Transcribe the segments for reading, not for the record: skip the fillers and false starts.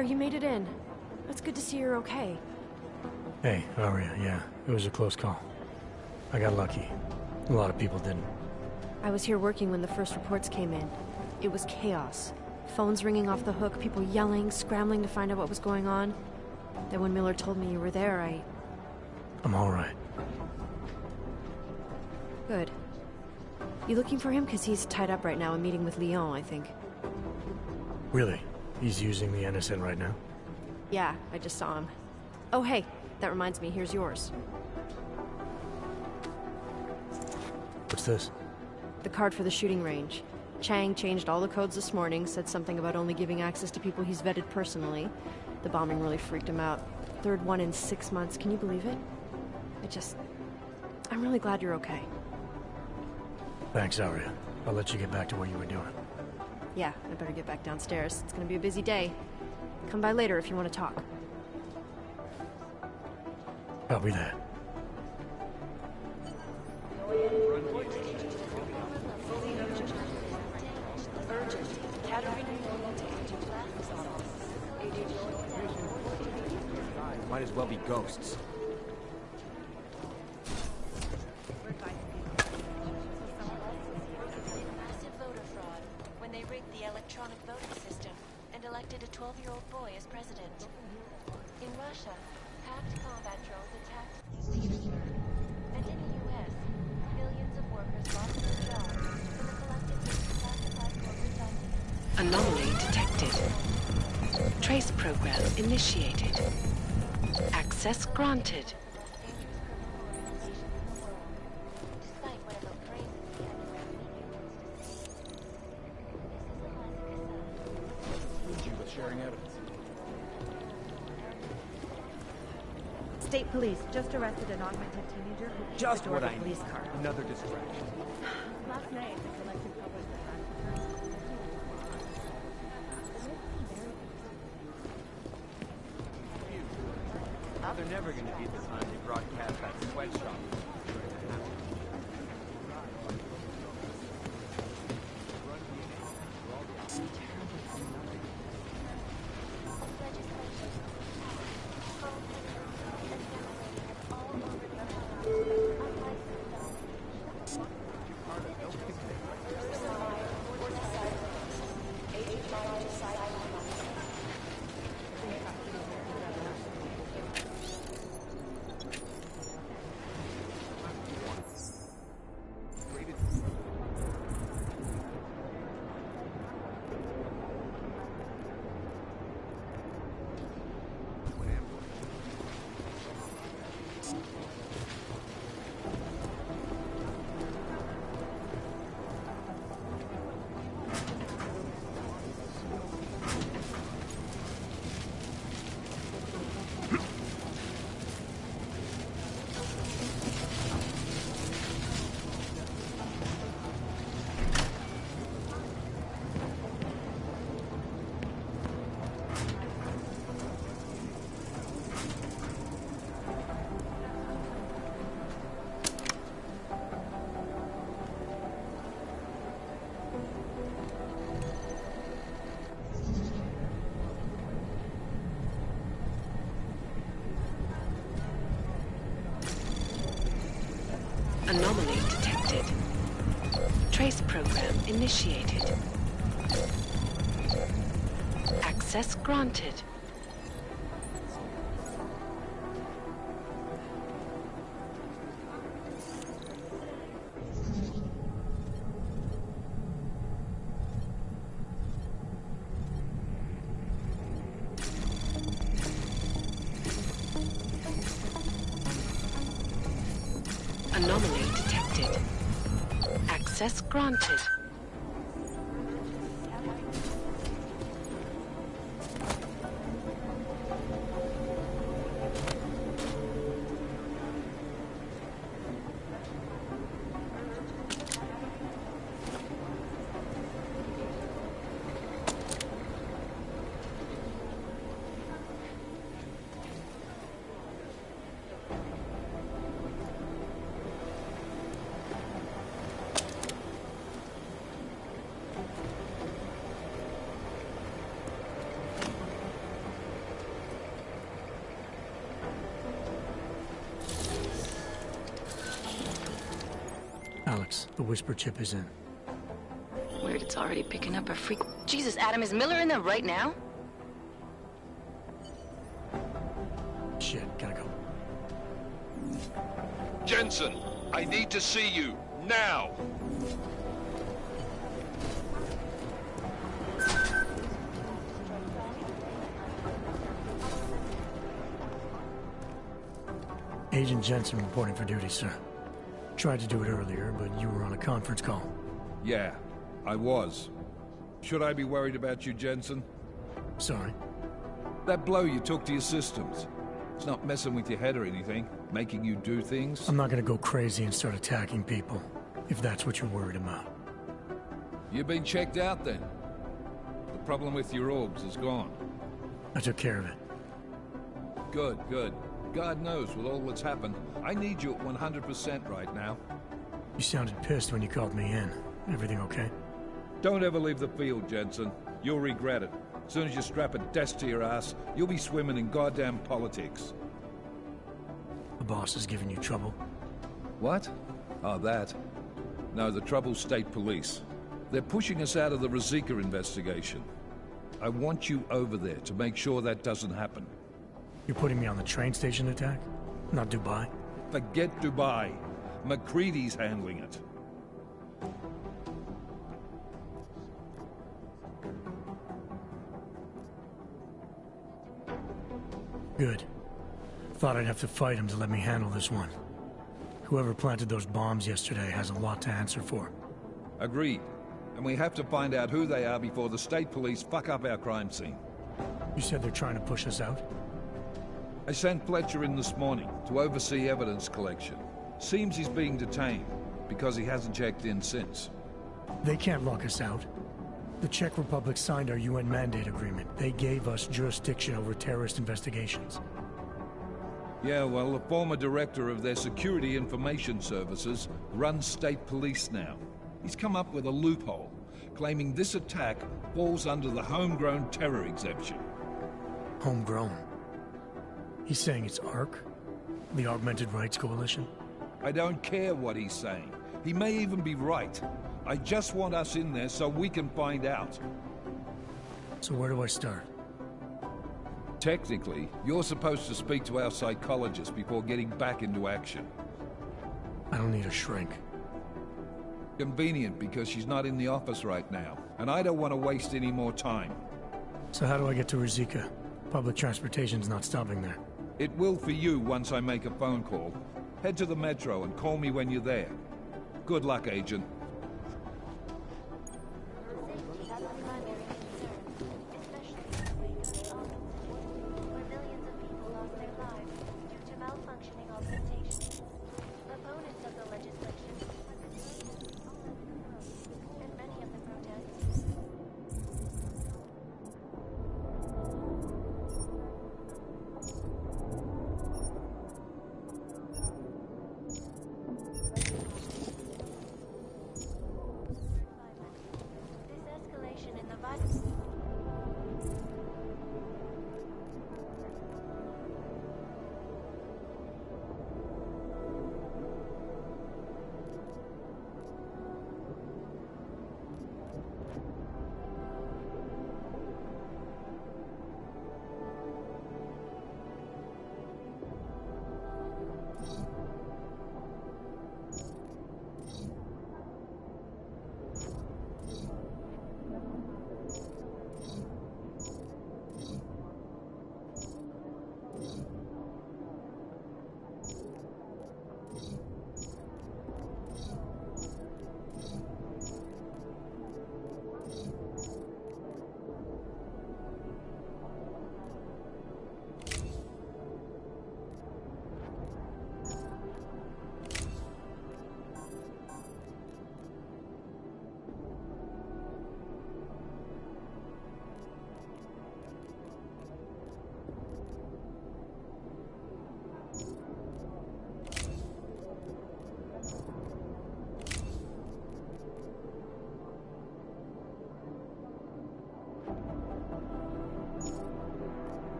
there, you made it in. It's good to see you're okay. Hey, Aria, yeah, it was a close call. I got lucky. A lot of people didn't. I was here working when the first reports came in. It was chaos. Phones ringing off the hook, people yelling, scrambling to find out what was going on. Then when Miller told me you were there, I'm alright. Good. You looking for him? Because he's tied up right now, in meeting with Lyon, I think. Really? He's using the NSN right now? Yeah, I just saw him. Oh, hey, that reminds me, here's yours. What's this? The card for the shooting range. Chang changed all the codes this morning, said something about only giving access to people he's vetted personally. The bombing really freaked him out. Third one in 6 months, can you believe it? I'm really glad you're okay. Thanks, Aria. I'll let you get back to what you were doing. Yeah, I better get back downstairs. It's gonna be a busy day. Come by later if you want to talk. I'll be there. Might as well be ghosts. Massive voter fraud when they rigged the electronic voting system and elected a 12-year-old boy as president. In Russia, hacked combat drones attacked and in the US, millions of workers lost their jobs when the collective classified corporate documents. Anomaly detected. Trace program initiated. Access granted. Despite whatever praises the You with sharing evidence. State police just arrested an augmented teenager who kicked Just the door what of I a police need. car. Another distraction. Last night, the collective published a They're never gonna beat the time they broadcast that sweatshop. Anomaly detected. Trace program initiated. Access granted. Anomaly detected. Access granted. Alex, the whisper chip is in. Weird, it's already picking up a freak. Jesus, Adam, is Miller in there right now? Shit, gotta go. Jensen, I need to see you, now! Agent Jensen reporting for duty, sir. Tried to do it earlier, but you were on a conference call. Yeah, I was. Should I be worried about you, Jensen? Sorry. That blow you took to your systems. It's not messing with your head or anything, making you do things? I'm not gonna go crazy and start attacking people, if that's what you're worried about. You've been checked out then? The problem with your orbs is gone. I took care of it. Good, good. God knows with all that's happened, I need you at 100% right now. You sounded pissed when you called me in. Everything okay? Don't ever leave the field, Jensen. You'll regret it. As soon as you strap a desk to your ass, you'll be swimming in goddamn politics. The boss is giving you trouble. What? Oh, that. No, the trouble's state police. They're pushing us out of the Rosika investigation. I want you over there to make sure that doesn't happen. You're putting me on the train station attack? Not Dubai? Forget Dubai. McCready's handling it. Good. Thought I'd have to fight him to let me handle this one. Whoever planted those bombs yesterday has a lot to answer for. Agreed. And we have to find out who they are before the state police fuck up our crime scene. You said they're trying to push us out? I sent Fletcher in this morning to oversee evidence collection. Seems he's being detained, because he hasn't checked in since. They can't lock us out. The Czech Republic signed our UN mandate agreement. They gave us jurisdiction over terrorist investigations. Yeah, well, the former director of their security information services runs state police now. He's come up with a loophole, claiming this attack falls under the homegrown terror exemption. Homegrown? He's saying it's ARC? The Augmented Rights Coalition? I don't care what he's saying. He may even be right. I just want us in there so we can find out. So where do I start? Technically, you're supposed to speak to our psychologist before getting back into action. I don't need a shrink. Convenient because she's not in the office right now, and I don't want to waste any more time. So how do I get to Rosika? Public transportation's not stopping there. It will for you once I make a phone call. Head to the metro and call me when you're there. Good luck, Agent. Safety is a primary concern, especially where millions of people lost their lives due to malfunctioning augmentation. Opponents of the legislation have been blamed all over the world, and many of the protests.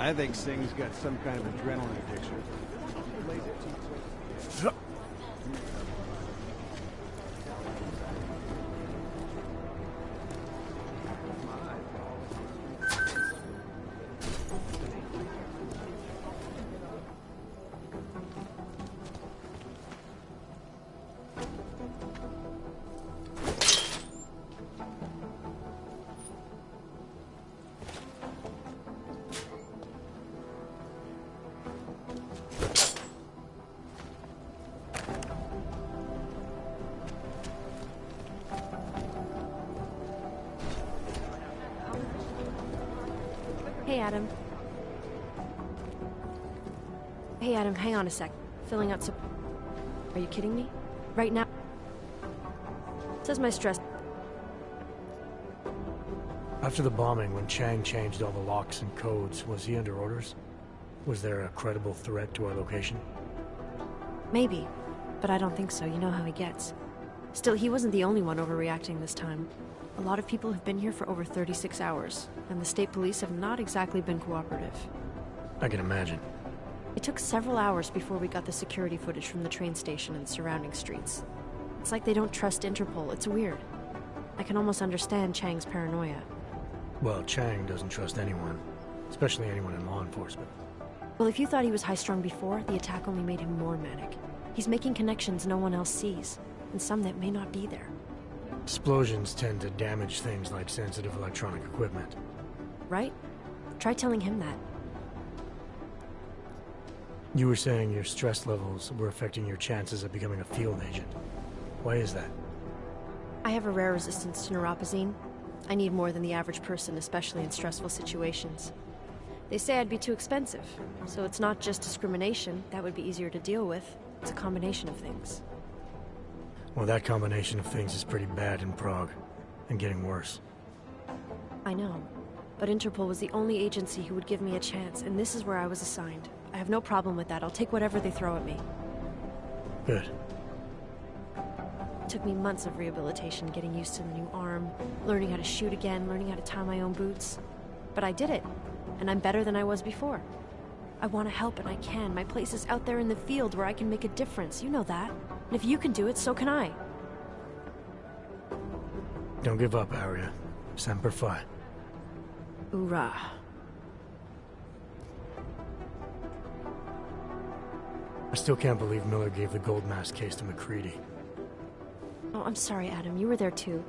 I think Singh's got some kind of adrenaline addiction. Hey, Adam. Hey, Adam, hang on a sec. Filling out some... Are you kidding me? Right now... Says my stress... After the bombing, when Chang changed all the locks and codes, was he under orders? Was there a credible threat to our location? Maybe, but I don't think so. You know how he gets. Still, he wasn't the only one overreacting this time. A lot of people have been here for over 36 hours, and the state police have not exactly been cooperative. I can imagine. It took several hours before we got the security footage from the train station and surrounding streets. It's like they don't trust Interpol. It's weird. I can almost understand Chang's paranoia. Well, Chang doesn't trust anyone, especially anyone in law enforcement. Well, if you thought he was high-strung before, the attack only made him more manic. He's making connections no one else sees, and some that may not be there. Explosions tend to damage things like sensitive electronic equipment. Right? Try telling him that. You were saying your stress levels were affecting your chances of becoming a field agent. Why is that? I have a rare resistance to neuropazine. I need more than the average person, especially in stressful situations. They say I'd be too expensive, so it's not just discrimination. That would be easier to deal with. It's a combination of things. Well, that combination of things is pretty bad in Prague, and getting worse. I know, but Interpol was the only agency who would give me a chance, and this is where I was assigned. I have no problem with that. I'll take whatever they throw at me. Good. It took me months of rehabilitation, getting used to the new arm, learning how to shoot again, learning how to tie my own boots. But I did it, and I'm better than I was before. I want to help, and I can. My place is out there in the field where I can make a difference. You know that. And if you can do it, so can I. Don't give up, Arya. Semper Fi. Hoorah. I still can't believe Miller gave the gold mask case to McCready. Oh, I'm sorry, Adam. You were there too.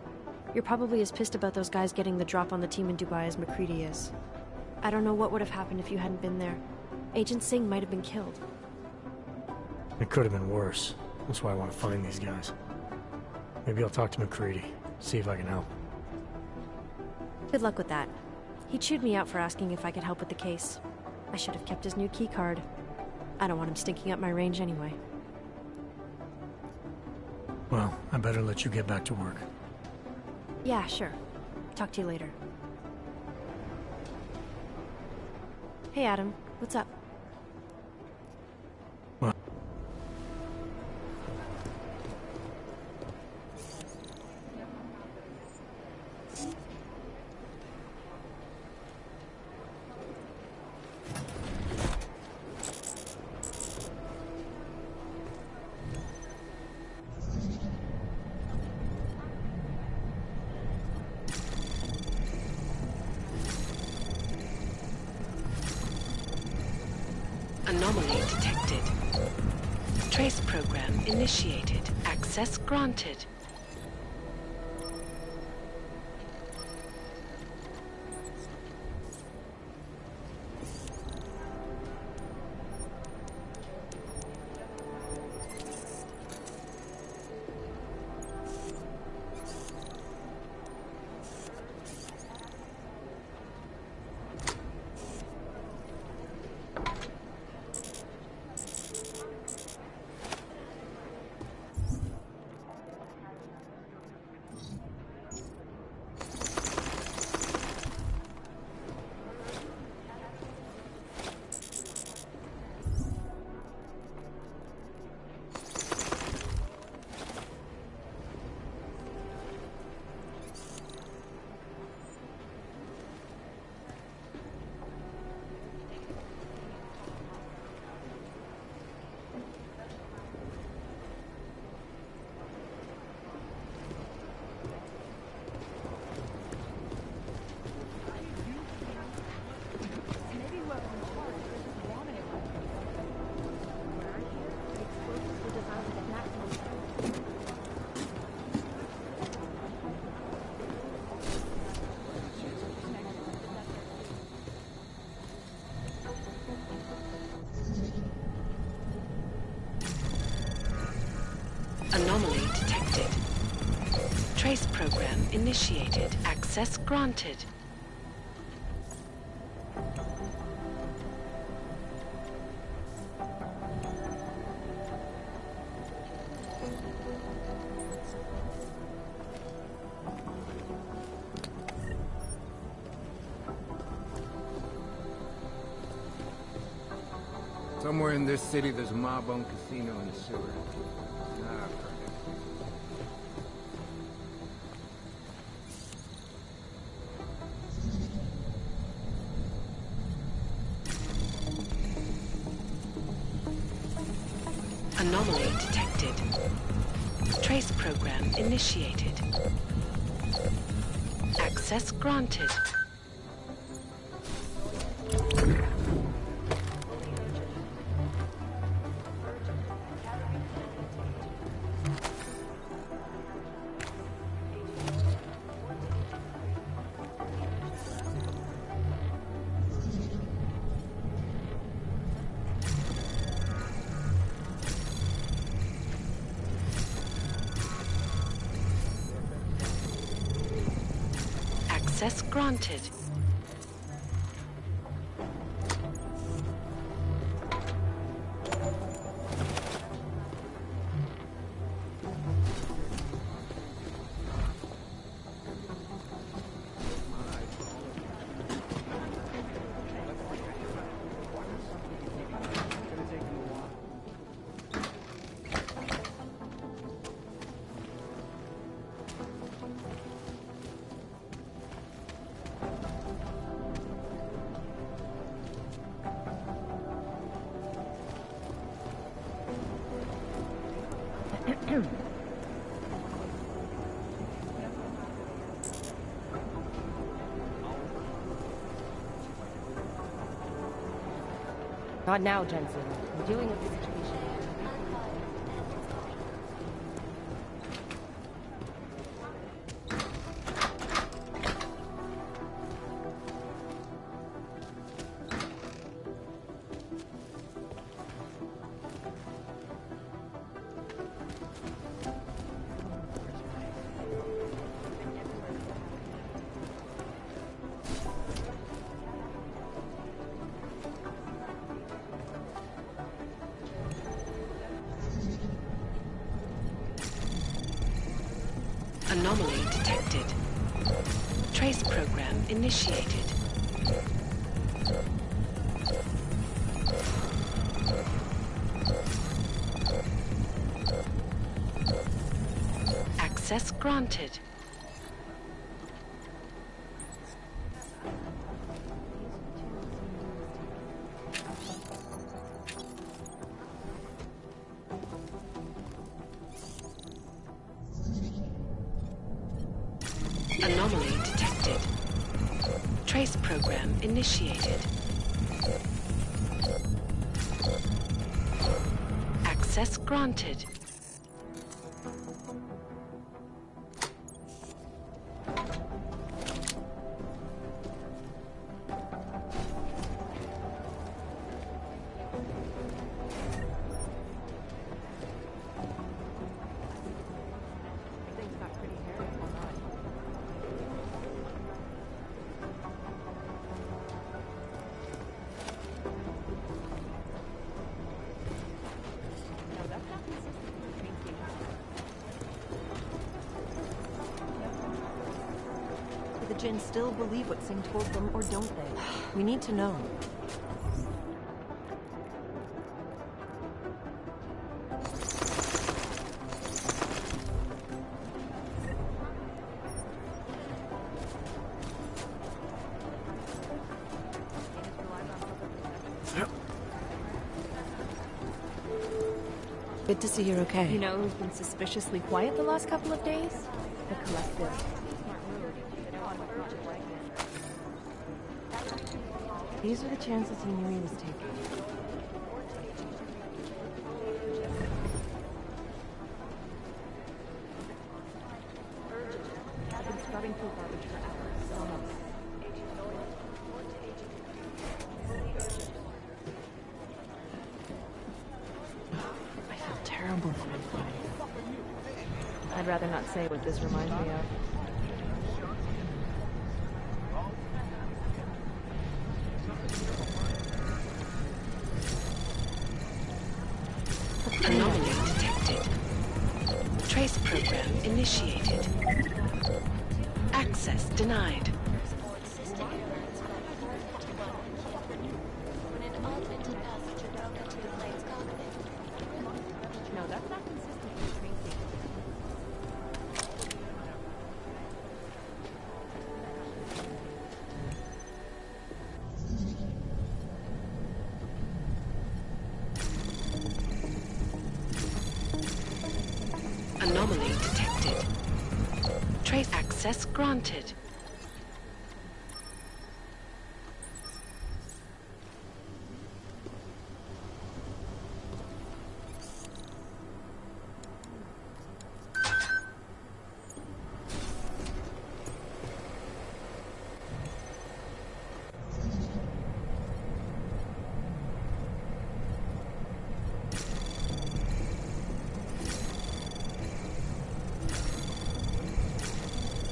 You're probably as pissed about those guys getting the drop on the team in Dubai as McCready is. I don't know what would have happened if you hadn't been there. Agent Singh might have been killed. It could have been worse. That's why I want to find these guys. Maybe I'll talk to McCready, see if I can help. Good luck with that. He chewed me out for asking if I could help with the case. I should have kept his new key card. I don't want him stinking up my range anyway. Well, I better let you get back to work. Yeah, sure. Talk to you later. Hey, Adam. What's up? Well, Anomaly detected. Trace program initiated. Access granted. Trace program initiated. Access granted. Somewhere in this city, there's a mob-owned casino in the sewer. Ah, Anomaly detected. Trace program initiated. Access granted. Access granted. Not now, Jensen. I'm dealing with the situation. Anomaly detected. Trace program initiated. Access granted. Anomaly detected. Trace program initiated. Access granted. Things got pretty hairy online. No, that's not consistent with the train station. Do the Jinn still believe what Singh told them, or don't they? We need to know. Good to see you're okay. You know who's been suspiciously quiet the last couple of days? The Collective. These are the chances he knew he was taking. I've been scrubbing through garbage for hours. Still nothing. I feel terrible for him. I'd rather not say what this reminds me of. Anomaly detected. Trace program initiated. Access denied. Sports system airlines flight 451 when an augmented passenger broke into the plane's cockpit. No, that's not consistent with the train station. Anomaly detected. Trace access granted.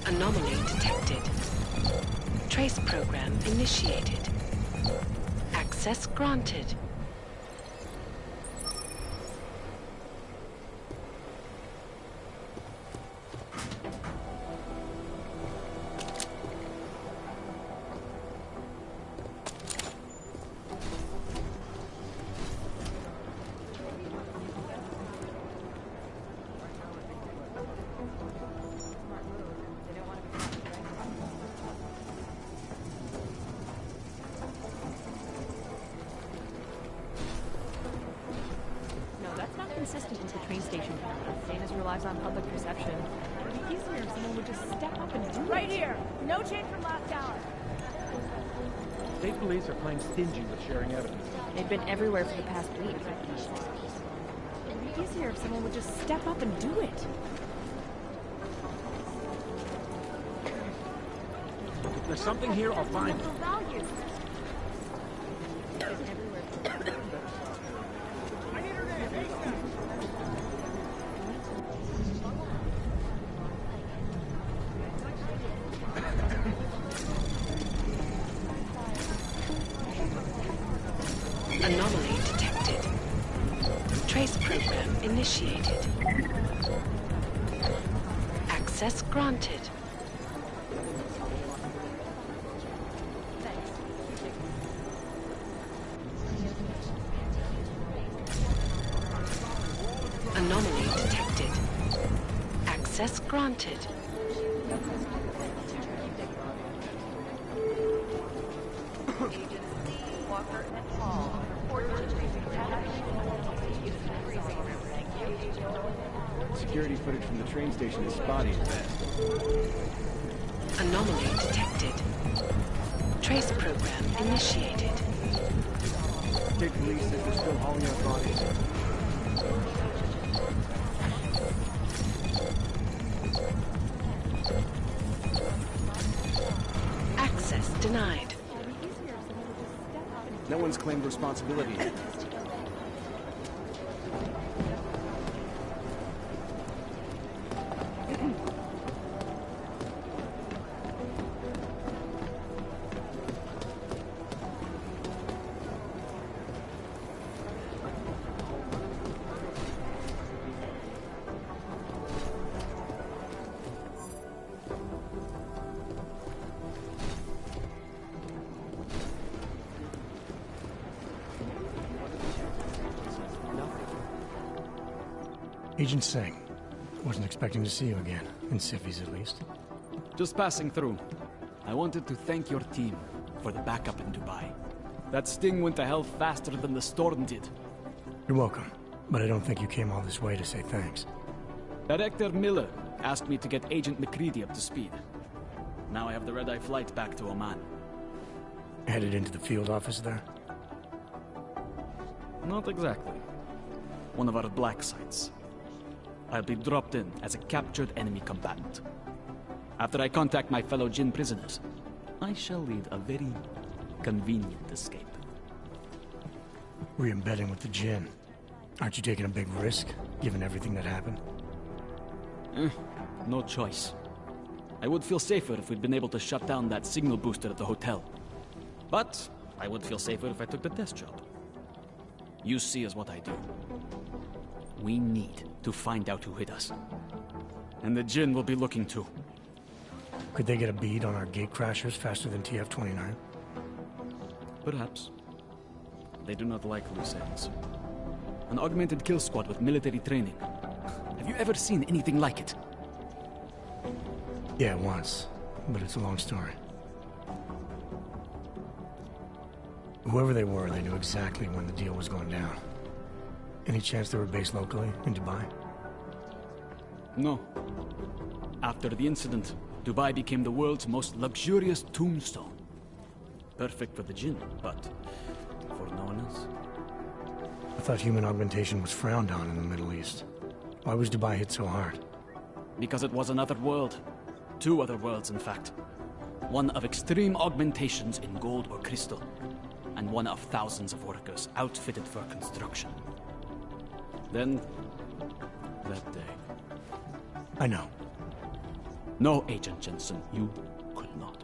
Anomaly detected. Trace program initiated. Access granted. Consistent with the train station camera. Sanus relies on public perception. It would be easier if someone would just step up and do it. Right here! No change from last hour! State police are playing stingy with sharing evidence. They've been everywhere for the past week. It would be easier if someone would just step up and do it. If there's something here, I'll find it. Anomaly detected. Trace program initiated. Access granted. Anomaly detected. Access granted. Security footage from the train station is spotty at best. Anomaly detected. Trace program initiated. State police said they're still hauling out bodies. Access denied. No one's claimed responsibility. Agent Singh. Wasn't expecting to see you again. In civvies, at least. Just passing through. I wanted to thank your team for the backup in Dubai. That sting went to hell faster than the storm did. You're welcome. But I don't think you came all this way to say thanks. Director Miller asked me to get Agent McCready up to speed. Now I have the red-eye flight back to Oman. Headed into the field office there? Not exactly. One of our black sites. I'll be dropped in as a captured enemy combatant. After I contact my fellow Jinn prisoners, I shall lead a very convenient escape. Re-embedding with the Jinn. Aren't you taking a big risk, given everything that happened? No choice. I would feel safer if we'd been able to shut down that signal booster at the hotel. But I would feel safer if I took the desk job. You see is what I do. We need to find out who hit us. And the Jinn will be looking too. Could they get a bead on our gate crashers faster than TF-29? Perhaps. They do not like loose ends. An augmented kill squad with military training. Have you ever seen anything like it? Yeah, once. But it's a long story. Whoever they were, they knew exactly when the deal was going down. Any chance they were based locally, in Dubai? No. After the incident, Dubai became the world's most luxurious tombstone. Perfect for the Jinn, but for no one else. I thought human augmentation was frowned on in the Middle East. Why was Dubai hit so hard? Because it was another world. Two other worlds, in fact. One of extreme augmentations in gold or crystal, and one of thousands of workers outfitted for construction. Then, that day. I know. No, Agent Jensen, you could not.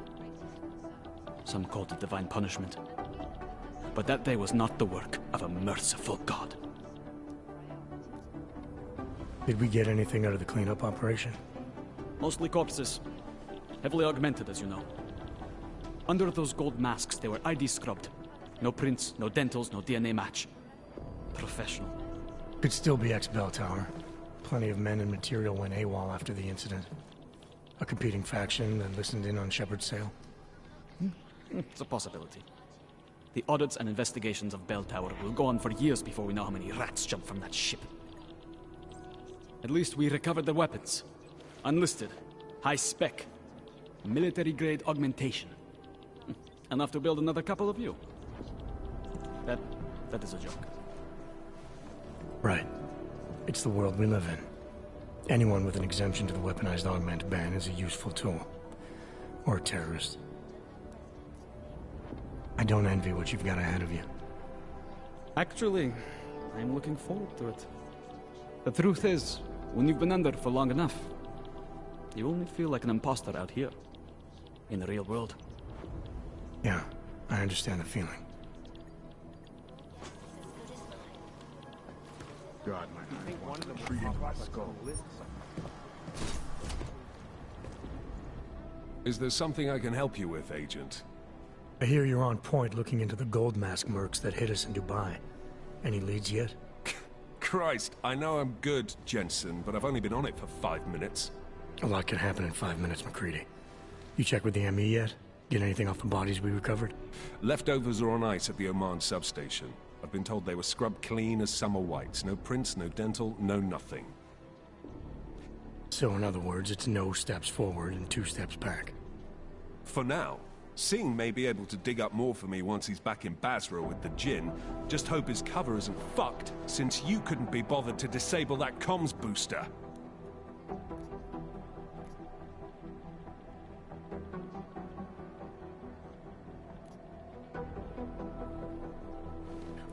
Some called it divine punishment. But that day was not the work of a merciful God. Did we get anything out of the cleanup operation? Mostly corpses. Heavily augmented, as you know. Under those gold masks, they were ID scrubbed. No prints, no dentals, no DNA match. Professional. Could still be ex-Bell Tower. Plenty of men and material went AWOL after the incident. A competing faction that listened in on Shepard's sale. It's a possibility. The audits and investigations of Bell Tower will go on for years before we know how many rats jumped from that ship. At least we recovered their weapons. Unlisted. High spec. Military-grade augmentation. Enough to build another couple of you. That is a joke. Right. It's the world we live in. Anyone with an exemption to the weaponized augment ban is a useful tool. Or a terrorist. I don't envy what you've got ahead of you. Actually, I'm looking forward to it. The truth is, when you've been under for long enough, you only feel like an imposter out here. In the real world. Yeah, I understand the feeling. God, my eye wants to treat into my skull. Is there something I can help you with, Agent? I hear you're on point looking into the gold mask mercs that hit us in Dubai. Any leads yet? Christ, I know I'm good, Jensen, but I've only been on it for 5 minutes. A lot can happen in 5 minutes, McCready. You check with the ME yet? Get anything off the bodies we recovered? Leftovers are on ice at the Oman substation. I've been told they were scrubbed clean as summer whites. No prints, no dental, no nothing. So in other words, it's no steps forward and 2 steps back. For now. Singh may be able to dig up more for me once he's back in Basra with the Jinn. Just hope his cover isn't fucked, since you couldn't be bothered to disable that comms booster.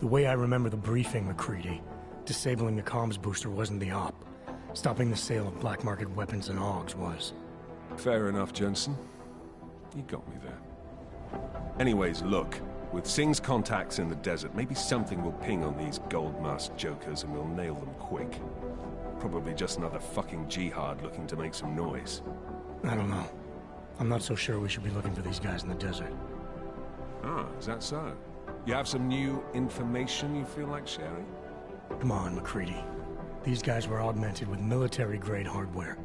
The way I remember the briefing, McCready, disabling the comms booster wasn't the op. Stopping the sale of black market weapons and AUGs was. Fair enough, Jensen. You got me there. Anyways, look. With Singh's contacts in the desert, maybe something will ping on these gold-masked jokers and we'll nail them quick. Probably just another fucking jihad looking to make some noise. I don't know. I'm not so sure we should be looking for these guys in the desert. Ah, is that so? You have some new information you feel like sharing? Come on, McCready. These guys were augmented with military-grade hardware.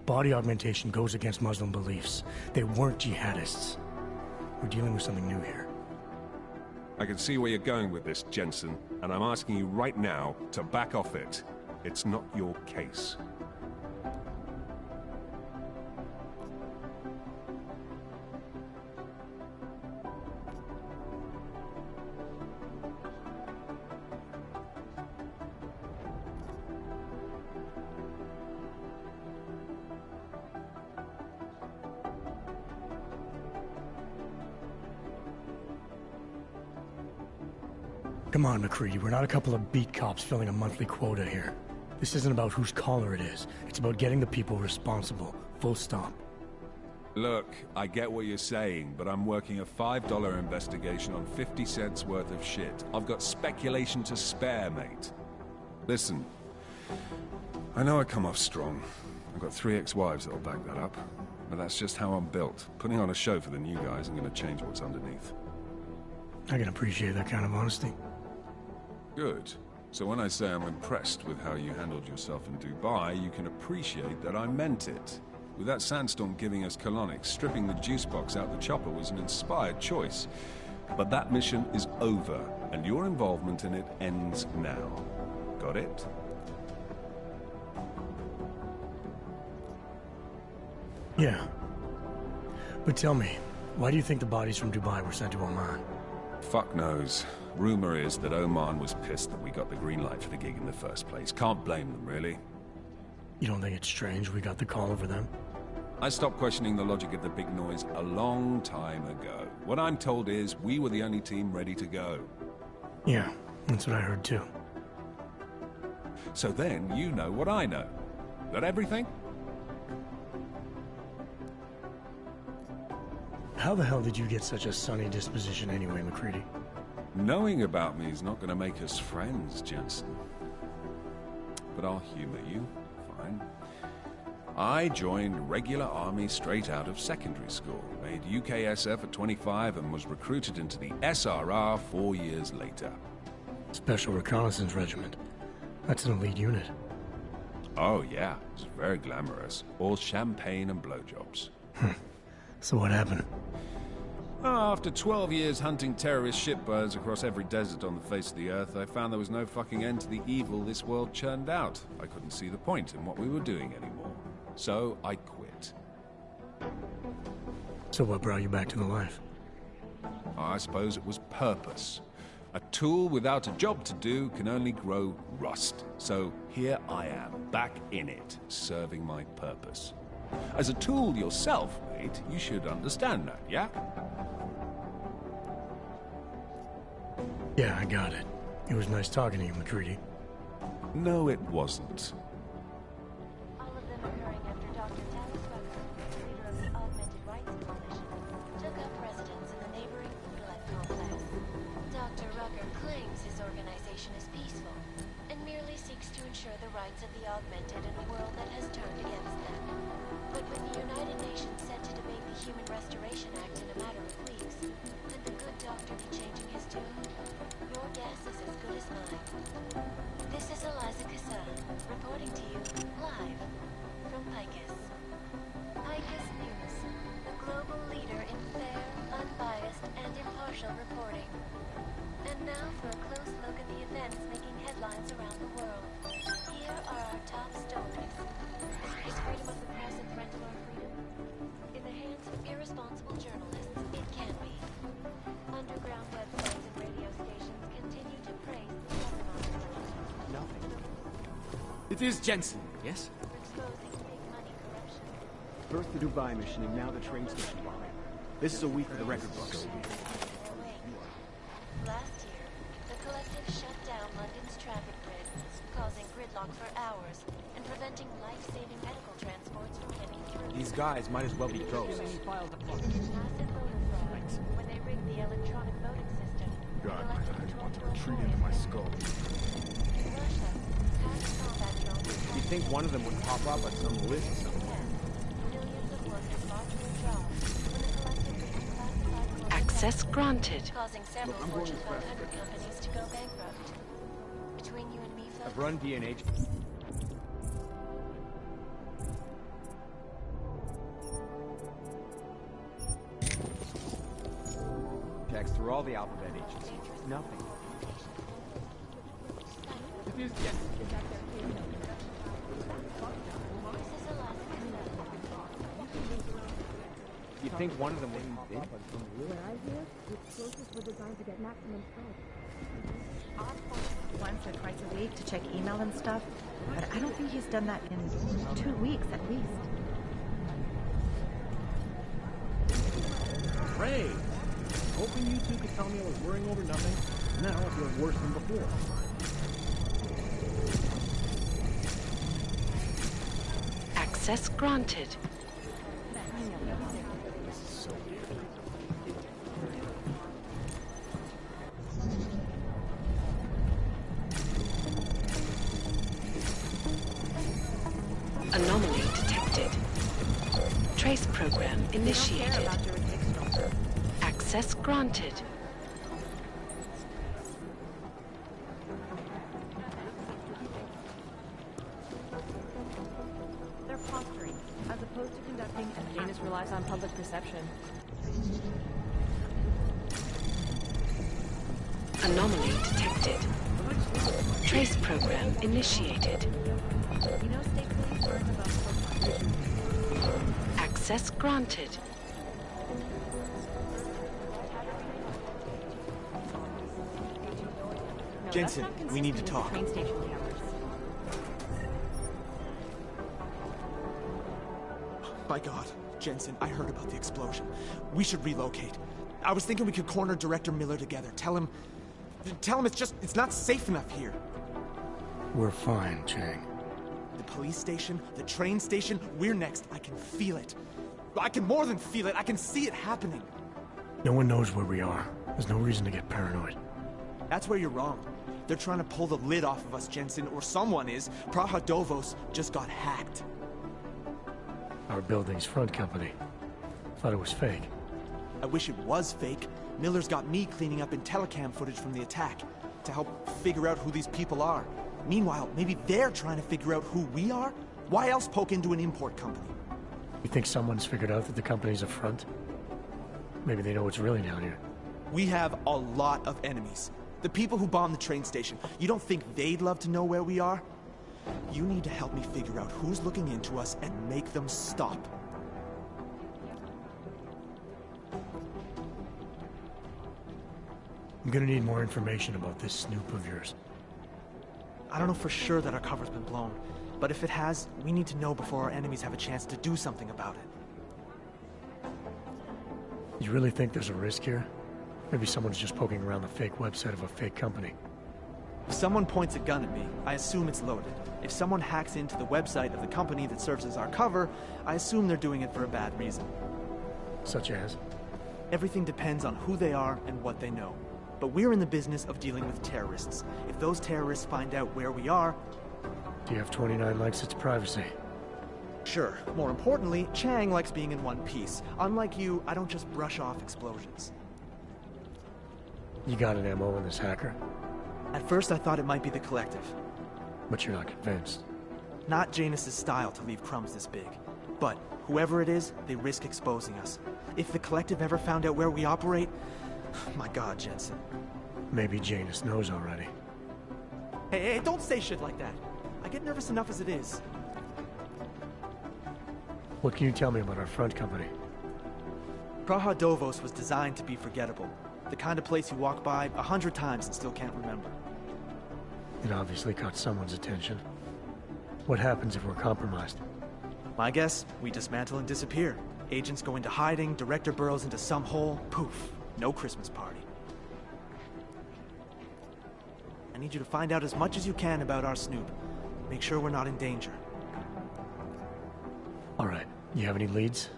Body augmentation goes against Muslim beliefs. They weren't jihadists. We're dealing with something new here. I can see where you're going with this, Jensen, and I'm asking you right now to back off it. It's not your case. Come on, McCready. We're not a couple of beat cops filling a monthly quota here. This isn't about whose collar it is. It's about getting the people responsible. Full stop. Look, I get what you're saying, but I'm working a $5 investigation on 50 cents worth of shit. I've got speculation to spare, mate. Listen, I know I come off strong. I've got 3 ex-wives that'll back that up. But that's just how I'm built. Putting on a show for the new guys isn't going to change what's underneath. I can appreciate that kind of honesty. Good. So when I say I'm impressed with how you handled yourself in Dubai, you can appreciate that I meant it. With that sandstorm giving us colonics, stripping the juice box out the chopper was an inspired choice. But that mission is over, and your involvement in it ends now. Got it? Yeah. But tell me, why do you think the bodies from Dubai were sent to Oman? Fuck knows. Rumor is that Oman was pissed that we got the green light for the gig in the first place. Can't blame them, really. You don't think it's strange we got the call over them? I stopped questioning the logic of the big noise a long time ago. What I'm told is we were the only team ready to go. Yeah, that's what I heard too. So then you know what I know. That everything? How the hell did you get such a sunny disposition anyway, McCready? Knowing about me is not going to make us friends, Jensen. But I'll humor you. Fine. I joined regular army straight out of secondary school, made UKSF at 25 and was recruited into the SRR 4 years later. Special Reconnaissance Regiment. That's an elite unit. Oh yeah, it's very glamorous. All champagne and blowjobs. So what happened? After 12 years hunting terrorist shitbirds across every desert on the face of the earth, I found there was no fucking end to the evil this world churned out. I couldn't see the point in what we were doing anymore. So I quit. So what brought you back to the life? I suppose it was purpose. A tool without a job to do can only grow rust. So here I am, back in it, serving my purpose. As a tool yourself, mate, you should understand that, yeah? Yeah, I got it. It was nice talking to you, McCready. No, it wasn't. All of them occurring after Dr. Dallas Rucker, leader of the Augmented Rights Coalition, took up residence in the neighboring Foodlet complex. Dr. Rucker claims his organization is peaceful and merely seeks to ensure the rights of the augmented in a world that has turned against them. But when the United Nations set to debate the Human Restoration Act in a matter of weeks, could the good doctor be changing his tune? Your guess is as good as mine. This is Eliza Kassan, reporting to you live from Picus. Picus News, the global leader in fair, unbiased, and impartial reporting. And now for a close look at the events making headlines around the world. Here are our top stories. Is freedom of the press a threat to our freedom? In the hands of irresponsible journalists, it can be. Underground websites and radio stations continue to praise the Lebanon. Nothing. It is Jensen, yes? Exposing big money corruption. First the Dubai mission and now the train station bombing. This is a week for the record books. Last year, the collective shut down London's traffic grid, causing gridlock for hours and preventing life-saving medical transports from getting through. These guys might as well be ghosts. Massive voter fraud when they rigged the electronic voting system. God, my eyes want to retreat into my skull. In Russia, past combat drones. You'd think one of them would pop up on some list somewhere. Millions of workers lost their jobs when the collective declassified Access granted. causing several Fortune 500 companies to go bankrupt. Between you and me, folks, I've run DNA. Checks through all the alphabet agencies. Nothing. It is Jensen. You'd think one of them wouldn't be. What I hear, the explosives were designed to get maximum spread. Once or twice a week to check email and stuff, but I don't think he's done that in 2 weeks at least. Ray! Hoping you two could tell me I was worrying over nothing. Now I feel worse than before. Access granted. Anomaly detected. Trace program initiated. Access granted. They're posturing, as opposed to conducting, and Janus relies on public perception. Anomaly detected. Trace program initiated. You know, state police learns about Access granted. Jensen, we need to talk. Train station cameras. My God, Jensen, I heard about the explosion. We should relocate. I was thinking we could corner Director Miller together. Tell him it's not safe enough here. We're fine, Chang. The police station, the train station, we're next. I can feel it. I can more than feel it. I can see it happening. No one knows where we are. There's no reason to get paranoid. That's where you're wrong. They're trying to pull the lid off of us, Jensen, or someone is. Praha Dovos just got hacked. Our building's front company. Thought it was fake. I wish it was fake. Miller's got me cleaning up IntelliCam footage from the attack to help figure out who these people are. Meanwhile, maybe they're trying to figure out who we are? Why else poke into an import company? You think someone's figured out that the company's a front? Maybe they know what's really down here. We have a lot of enemies. The people who bombed the train station. You don't think they'd love to know where we are? You need to help me figure out who's looking into us and make them stop. I'm gonna need more information about this snoop of yours. I don't know for sure that our cover's been blown, but if it has, we need to know before our enemies have a chance to do something about it. You really think there's a risk here? Maybe someone's just poking around the fake website of a fake company. If someone points a gun at me, I assume it's loaded. If someone hacks into the website of the company that serves as our cover, I assume they're doing it for a bad reason. Such as? Everything depends on who they are and what they know. But we're in the business of dealing with terrorists. If those terrorists find out where we are... Do you have 29 likes its privacy? Sure. More importantly, Chang likes being in one piece. Unlike you, I don't just brush off explosions. You got an MO in this hacker? At first I thought it might be the Collective. But you're not convinced? Not Janus's style to leave crumbs this big. But whoever it is, they risk exposing us. If the Collective ever found out where we operate... My God, Jensen. Maybe Janus knows already. Hey, don't say shit like that. I get nervous enough as it is. What can you tell me about our front company? Praha Dovos was designed to be forgettable. The kind of place you walk by 100 times and still can't remember. It obviously caught someone's attention. What happens if we're compromised? My guess, we dismantle and disappear. Agents go into hiding, Director burrows into some hole, poof. No Christmas party. I need you to find out as much as you can about our Snoop. Make sure we're not in danger. All right. You have any leads?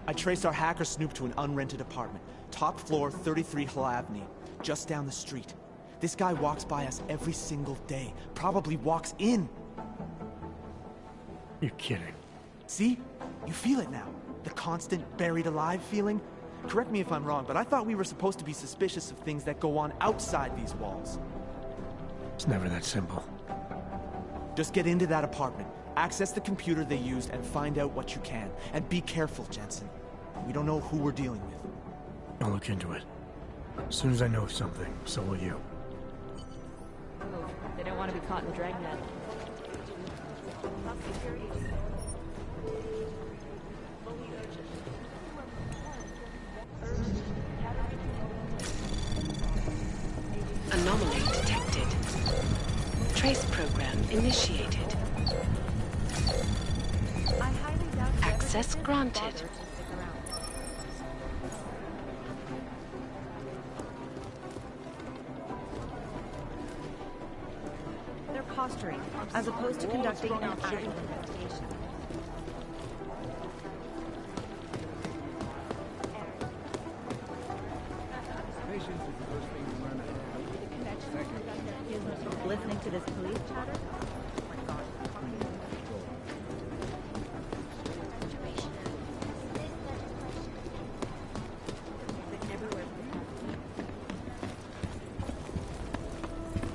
I traced our hacker Snoop to an unrented apartment. Top floor, 33 Hlavny. Just down the street. This guy walks by us every single day. Probably walks in. You're kidding. See? You feel it now. The constant buried alive feeling. Correct me if I'm wrong, but I thought we were supposed to be suspicious of things that go on outside these walls. It's never that simple. Just get into that apartment, access the computer they used, and find out what you can. And be careful, Jensen. We don't know who we're dealing with. I'll look into it. As soon as I know something, so will you. Move. They don't want to be caught in the dragnet. Anomaly detected. Trace program initiated. Access granted. They're posturing, as opposed to conducting an actual investigation. Patience is the first thing you learn to have. Listening to this police chatter? Oh my gosh.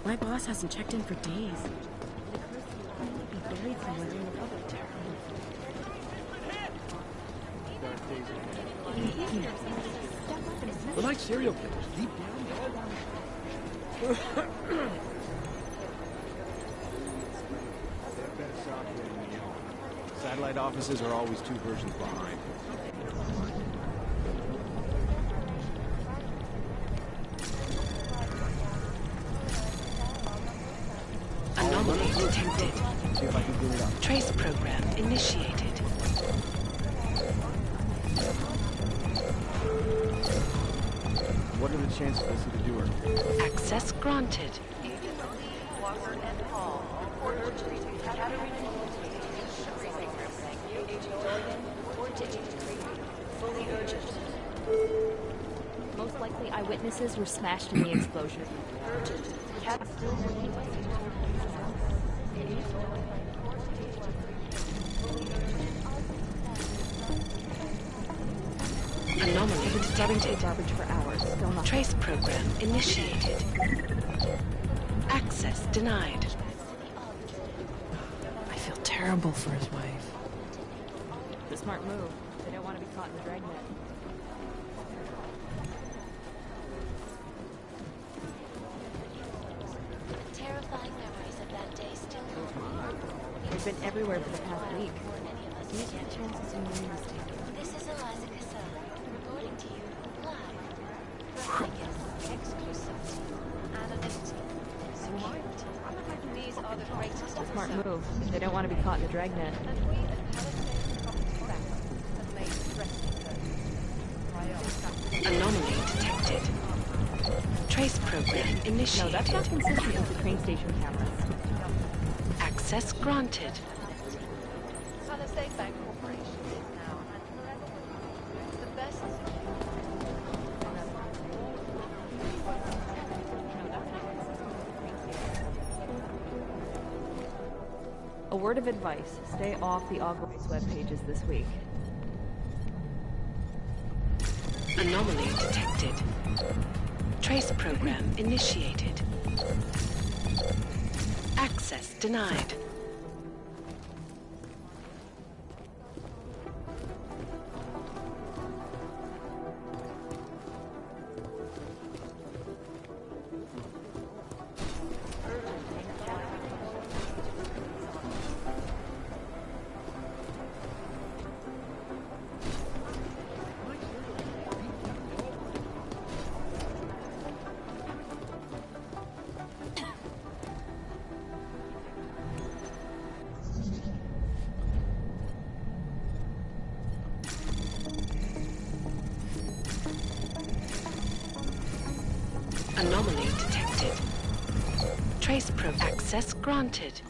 My boss hasn't checked in for days. Be buried somewhere in the public. We're like serial killers. Deep down, we all want Satellite offices are always 2 versions behind. Anomaly detected. See if I can clean it up. Trace program initiated. What are the chances I see the doer? Access granted. Walker and Hall. Order to retrieve Katarina. Agent Dorian or Digit. Fully urgent. Most likely eyewitnesses were smashed in the explosion. Urgent. Cat still working. Anomaly detected. Garbage for hours. Still not. Trace program initiated. Access denied. I feel terrible for his wife. It's a smart move. They don't want to be caught in the dragnet. Terrifying memories of that day still They've been everywhere for the past week. These are the chances you made a mistake. This is Eliza Casella, reporting to you live from Vegas. Exclusivity, anonymity, security. These are the greatest of Smart move. They don't want to be caught in the dragnet. And we at Palisade have made resting Anomaly detected. Trace program initiated. No, that's not consistent with the train station cameras. Access granted. Palisade Bank Corporation is now and forever will be the best A word of advice. Stay off the Augurites web pages this week. Anomaly detected. Trace program initiated. Access denied. Anomaly detected. Trace probe access granted.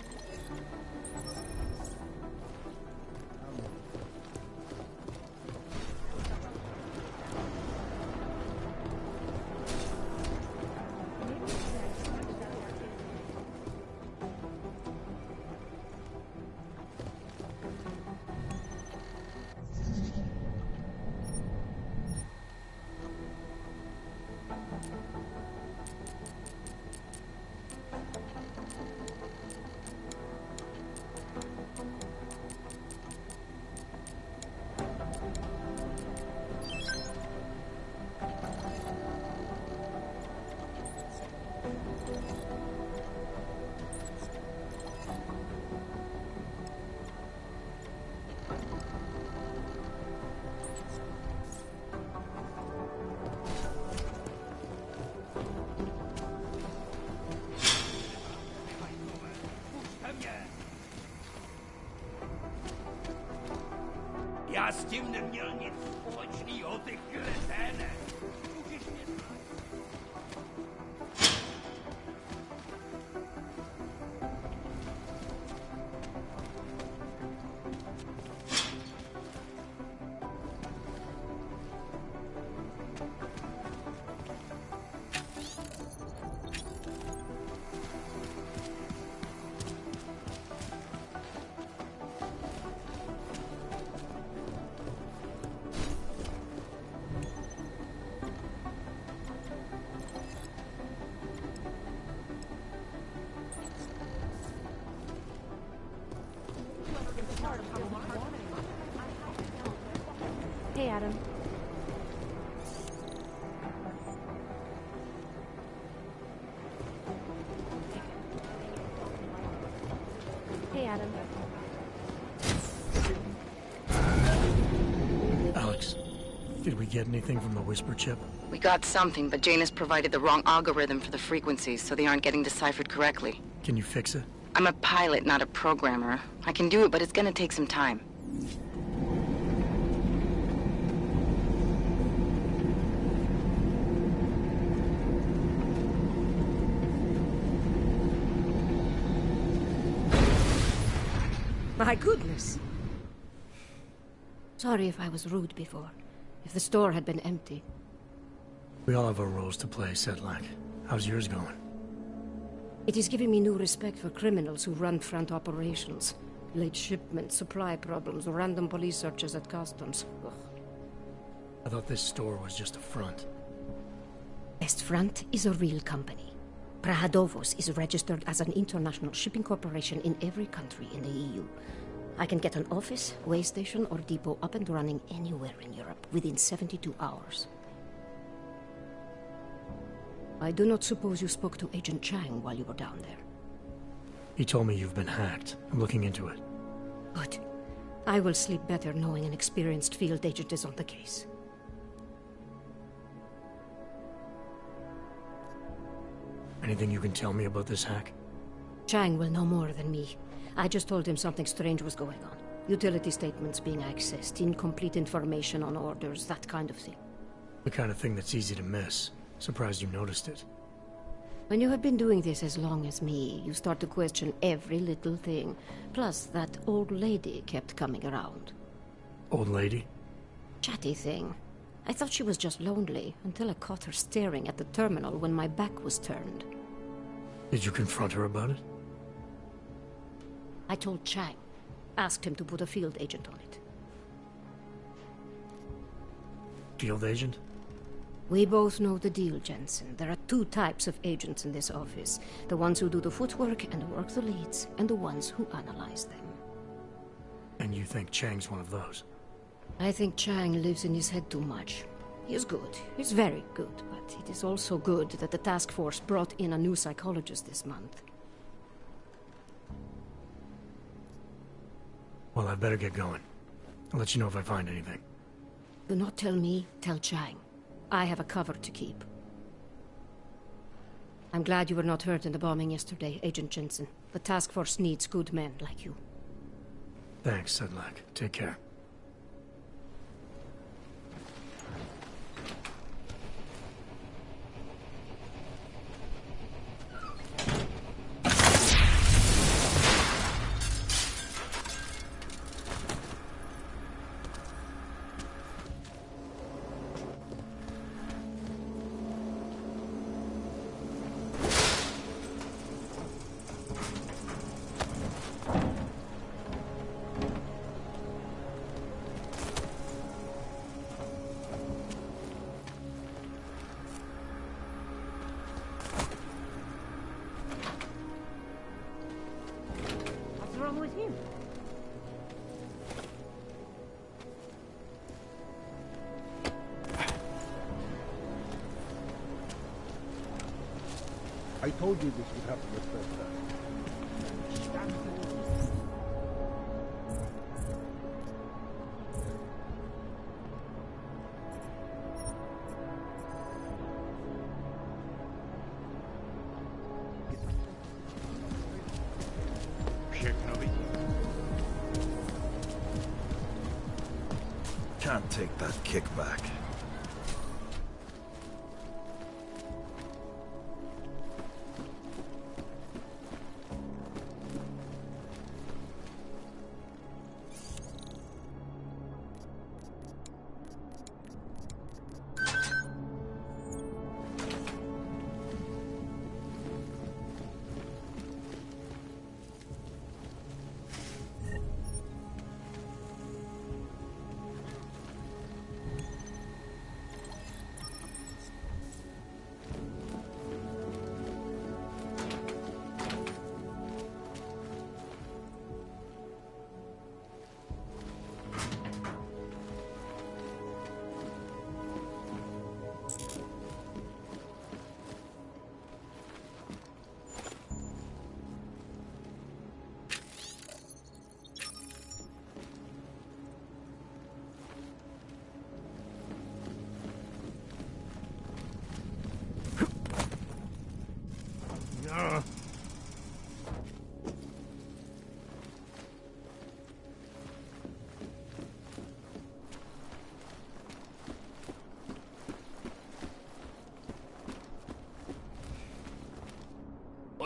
Já s tím neměl nic společného, ty kreténe. Adam. Hey, Adam. Alex, did we get anything from the Whisper chip? We got something, but Janus provided the wrong algorithm for the frequencies, so they aren't getting deciphered correctly. Can you fix it? I'm a pilot, not a programmer. I can do it, but it's gonna take some time. My goodness! Sorry if I was rude before. If the store had been empty. We all have our roles to play, Sedlak. How's yours going? It is giving me new respect for criminals who run front operations. Late shipments, supply problems, random police searches at customs. Ugh. I thought this store was just a front. Best Front is a real company. Prahadovos is registered as an international shipping corporation in every country in the EU. I can get an office, way station, or depot up and running anywhere in Europe within 72 hours. I do not suppose you spoke to Agent Chang while you were down there. He told me you've been hacked. I'm looking into it. Good. I will sleep better knowing an experienced field agent is on the case. Anything you can tell me about this hack? Chang will know more than me. I just told him something strange was going on. Utility statements being accessed, incomplete information on orders, that kind of thing. The kind of thing that's easy to miss. Surprised you noticed it. When you have been doing this as long as me, you start to question every little thing. Plus, that old lady kept coming around. Old lady? Chatty thing. I thought she was just lonely, until I caught her staring at the terminal when my back was turned. Did you confront her about it? I told Chang. Asked him to put a field agent on it. Field agent? We both know the deal, Jensen. There are two types of agents in this office. The ones who do the footwork and work the leads, and the ones who analyze them. And you think Chang's one of those? I think Chang lives in his head too much. He is good. He's very good, but it is also good that the task force brought in a new psychologist this month. Well, I'd better get going. I'll let you know if I find anything. Do not tell me, tell Chang. I have a cover to keep. I'm glad you were not hurt in the bombing yesterday, Agent Jensen. The task force needs good men like you. Thanks, Sedlak. Take care. I told you this would happen the first time. Can't take that kickback.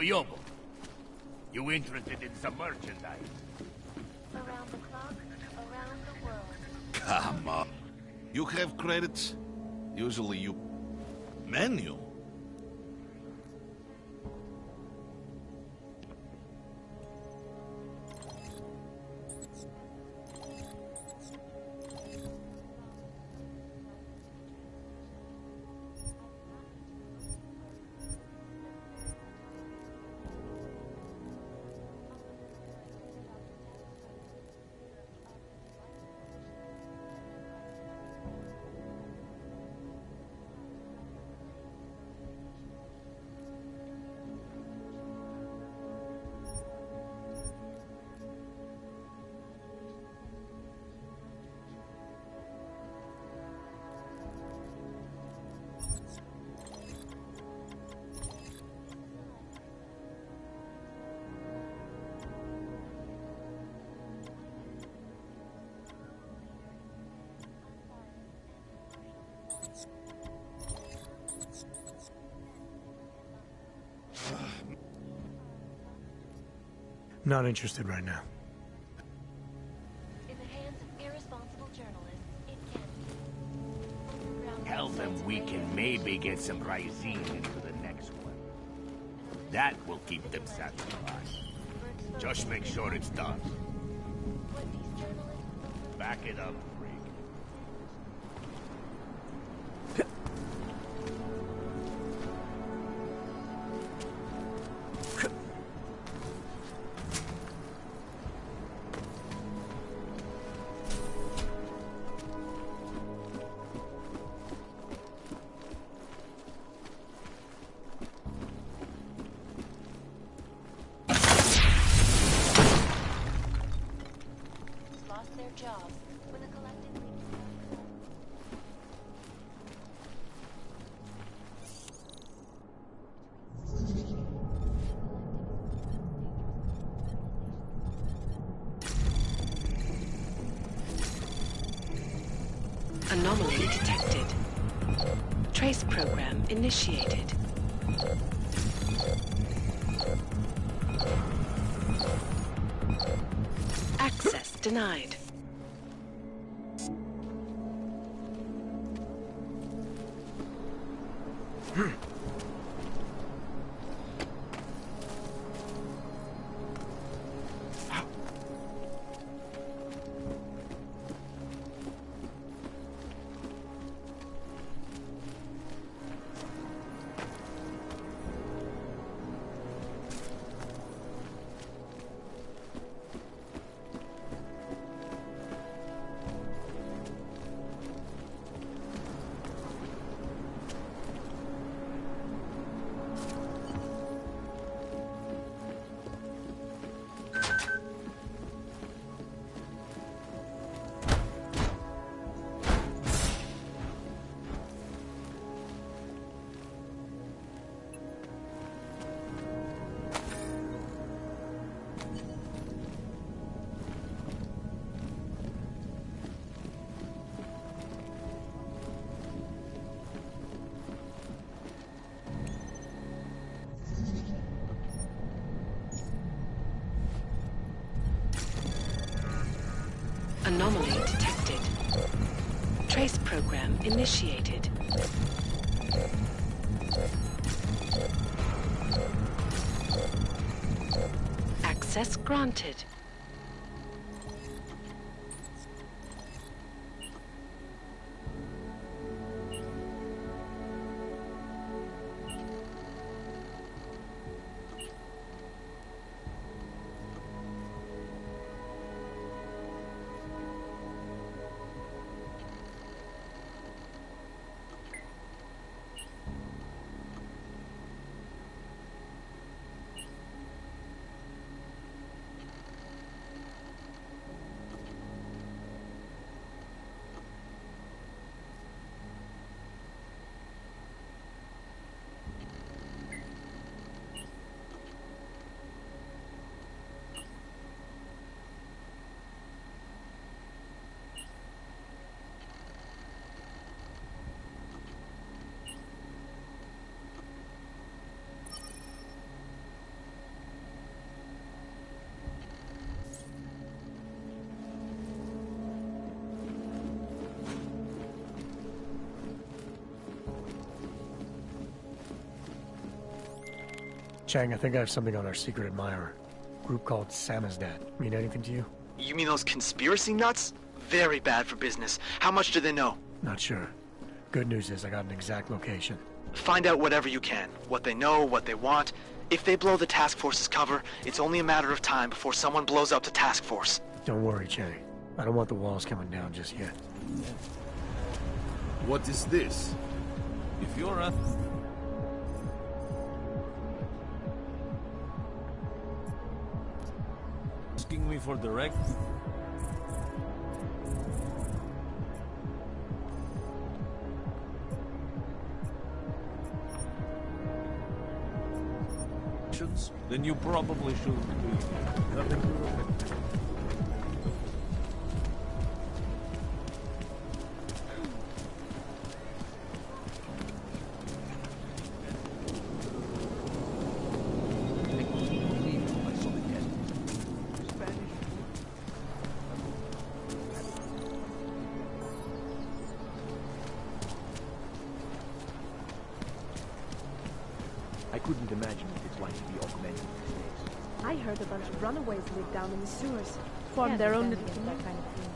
Yobo, you interested in some merchandise? Around the clock, around the world. Come on. You have credits? Usually you... Menu? Not interested right now. In the hands of irresponsible journalists, it can be. Tell them we can maybe get some Rysine into the next one. That will keep them satisfied. Just make sure it's done. Back it up, freak. Lost their jobs when the collective Anomaly detected. Trace program initiated. Access denied. Anomaly detected. Trace program initiated. Access granted. Chang, I think I have something on our secret admirer. Group called Samizdat. Mean anything to you? You mean those conspiracy nuts? Very bad for business. How much do they know? Not sure. Good news is I got an exact location. Find out whatever you can. What they know, what they want. If they blow the task force's cover, it's only a matter of time before someone blows up the task force. Don't worry, Chang. I don't want the walls coming down just yet. What is this? If you're asking me for direct... then you probably shouldn't be. Nothing to do. I couldn't imagine what it's like to be augmented these days. I heard a bunch of runaways live down in the sewers. Formed their own little that kind of thing.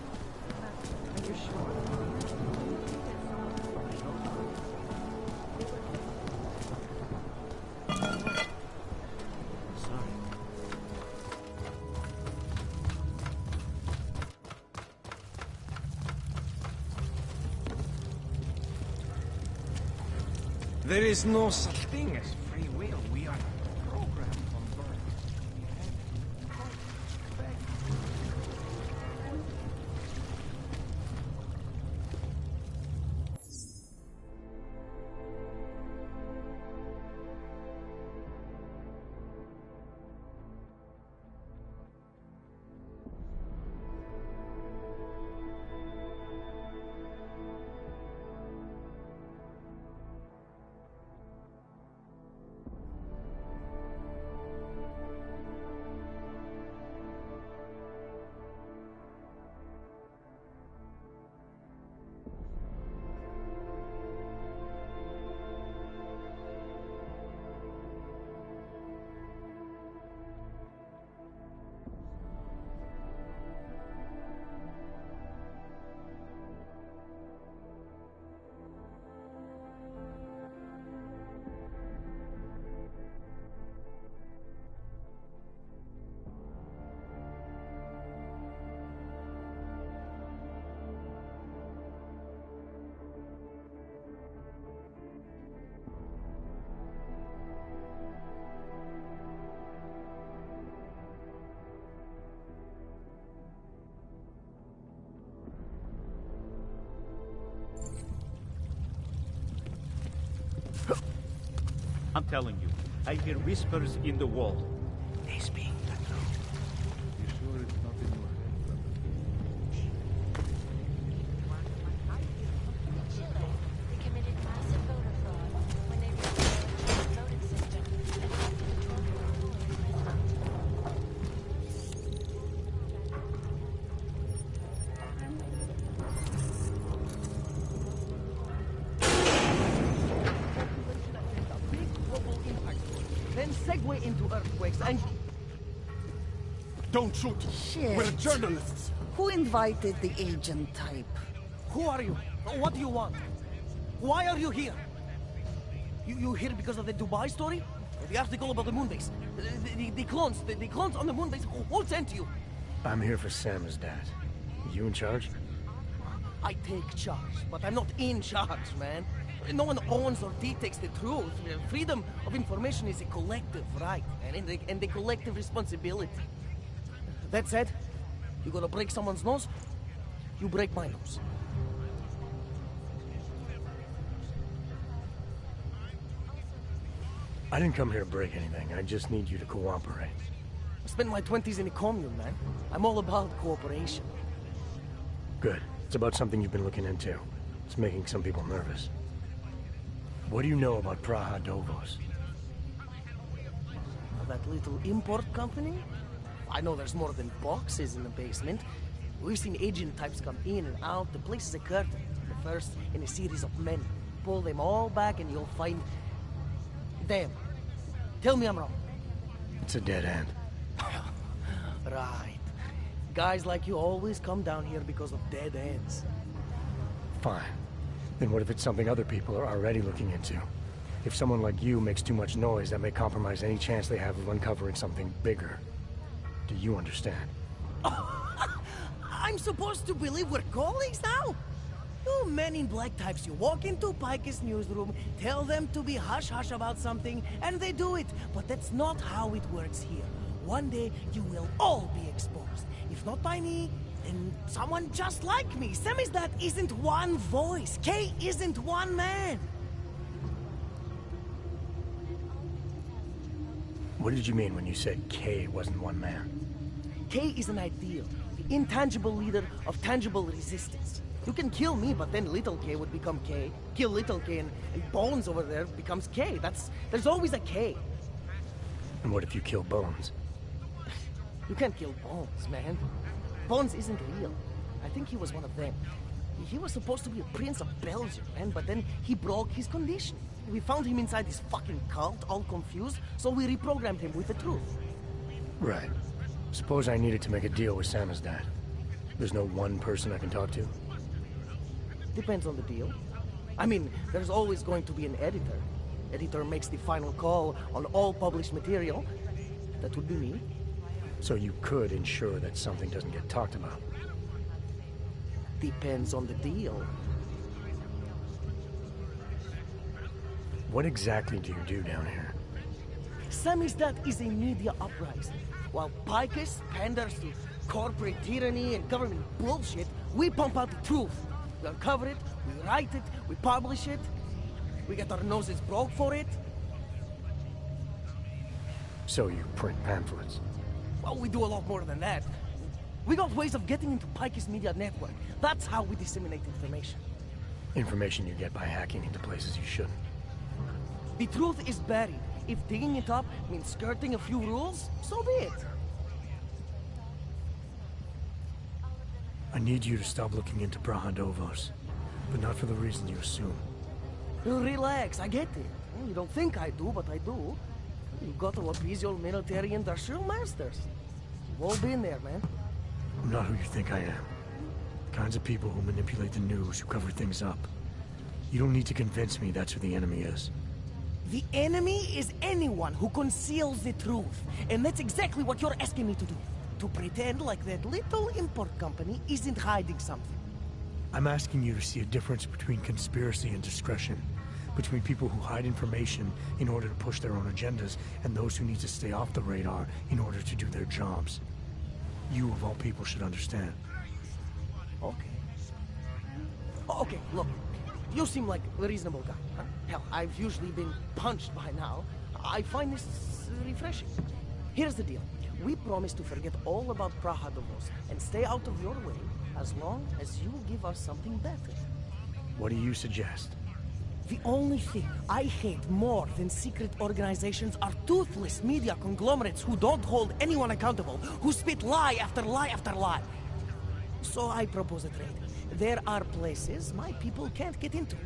Are you sure? There is no such thing as free will. We are programmed from birth. I'm telling you, I hear whispers in the wall. They speak the truth. You sure it's not in your In Chile, they committed massive voter fraud when they rigged the electronic voting system and elected a 12-year-old boy as president. Then segue into earthquakes and... Don't shoot! Shit. We're journalists! Who invited the agent type? Who are you? What do you want? Why are you here? You here because of the Dubai story? The article about the moonbase? The clones on the moonbase? Who sent you? I'm here for Samizdat. You in charge? I take charge, but I'm not in charge, man. No one owns or dictates the truth. Freedom of information is a collective right, and a collective responsibility. That said, you gonna break someone's nose? You break my nose. I didn't come here to break anything. I just need you to cooperate. I spent my 20s in a commune, man. I'm all about cooperation. Good. It's about something you've been looking into. It's making some people nervous. What do you know about Praha Dovos? That little import company? I know there's more than boxes in the basement. We've seen agent types come in and out. The place is a curtain. The first in a series of many. Pull them all back and you'll find... them. Tell me I'm wrong. It's a dead end. Right. Guys like you always come down here because of dead ends. Fine. Then what if it's something other people are already looking into? If someone like you makes too much noise, that may compromise any chance they have of uncovering something bigger. Do you understand? I'm supposed to believe we're colleagues now? You men in black types, you walk into Pike's newsroom, tell them to be hush-hush about something, and they do it. But that's not how it works here. One day, you will all be exposed. If not by me, then someone just like me. Samizdat isn't one voice. K isn't one man. What did you mean when you said K wasn't one man? K is an ideal, the intangible leader of tangible resistance. You can kill me, but then little K would become K. Kill little K and Bones over there becomes K. There's always a K. And what if you kill Bones? You can't kill Bones, man. Bones isn't real. I think he was one of them. He was supposed to be a prince of Belgium, man, but then he broke his condition. We found him inside this fucking cult, all confused, so we reprogrammed him with the truth. Right. Suppose I needed to make a deal with Samizdat. There's no one person I can talk to? Depends on the deal. I mean, there's always going to be an editor. Editor makes the final call on all published material. That would be me. So you could ensure that something doesn't get talked about? Depends on the deal. What exactly do you do down here? Samizdat is a media uprising. While Picus panders to corporate tyranny and government bullshit, we pump out the truth. We uncover it, we write it, we publish it. We get our noses broke for it. So you print pamphlets? Well, we do a lot more than that. We got ways of getting into Picus media network. That's how we disseminate information. Information you get by hacking into places you shouldn't. The truth is buried. If digging it up means skirting a few rules, so be it. I need you to stop looking into Brahadovos, but not for the reason you assume. Relax, I get it. You don't think I do, but I do. You got to appease your military industrial masters. We've all been there, man. I'm not who you think I am. The kinds of people who manipulate the news, who cover things up. You don't need to convince me that's who the enemy is. The enemy is anyone who conceals the truth. And that's exactly what you're asking me to do. To pretend like that little import company isn't hiding something. I'm asking you to see a difference between conspiracy and discretion. Between people who hide information in order to push their own agendas, and those who need to stay off the radar in order to do their jobs. You, of all people, should understand. Okay. Okay, look. You seem like a reasonable guy. Huh? Hell, I've usually been punched by now. I find this refreshing. Here's the deal. We promise to forget all about Brahadovos and stay out of your way as long as you give us something better. What do you suggest? The only thing I hate more than secret organizations are toothless media conglomerates who don't hold anyone accountable, who spit lie after lie after lie. So I propose a trade. There are places my people can't get into.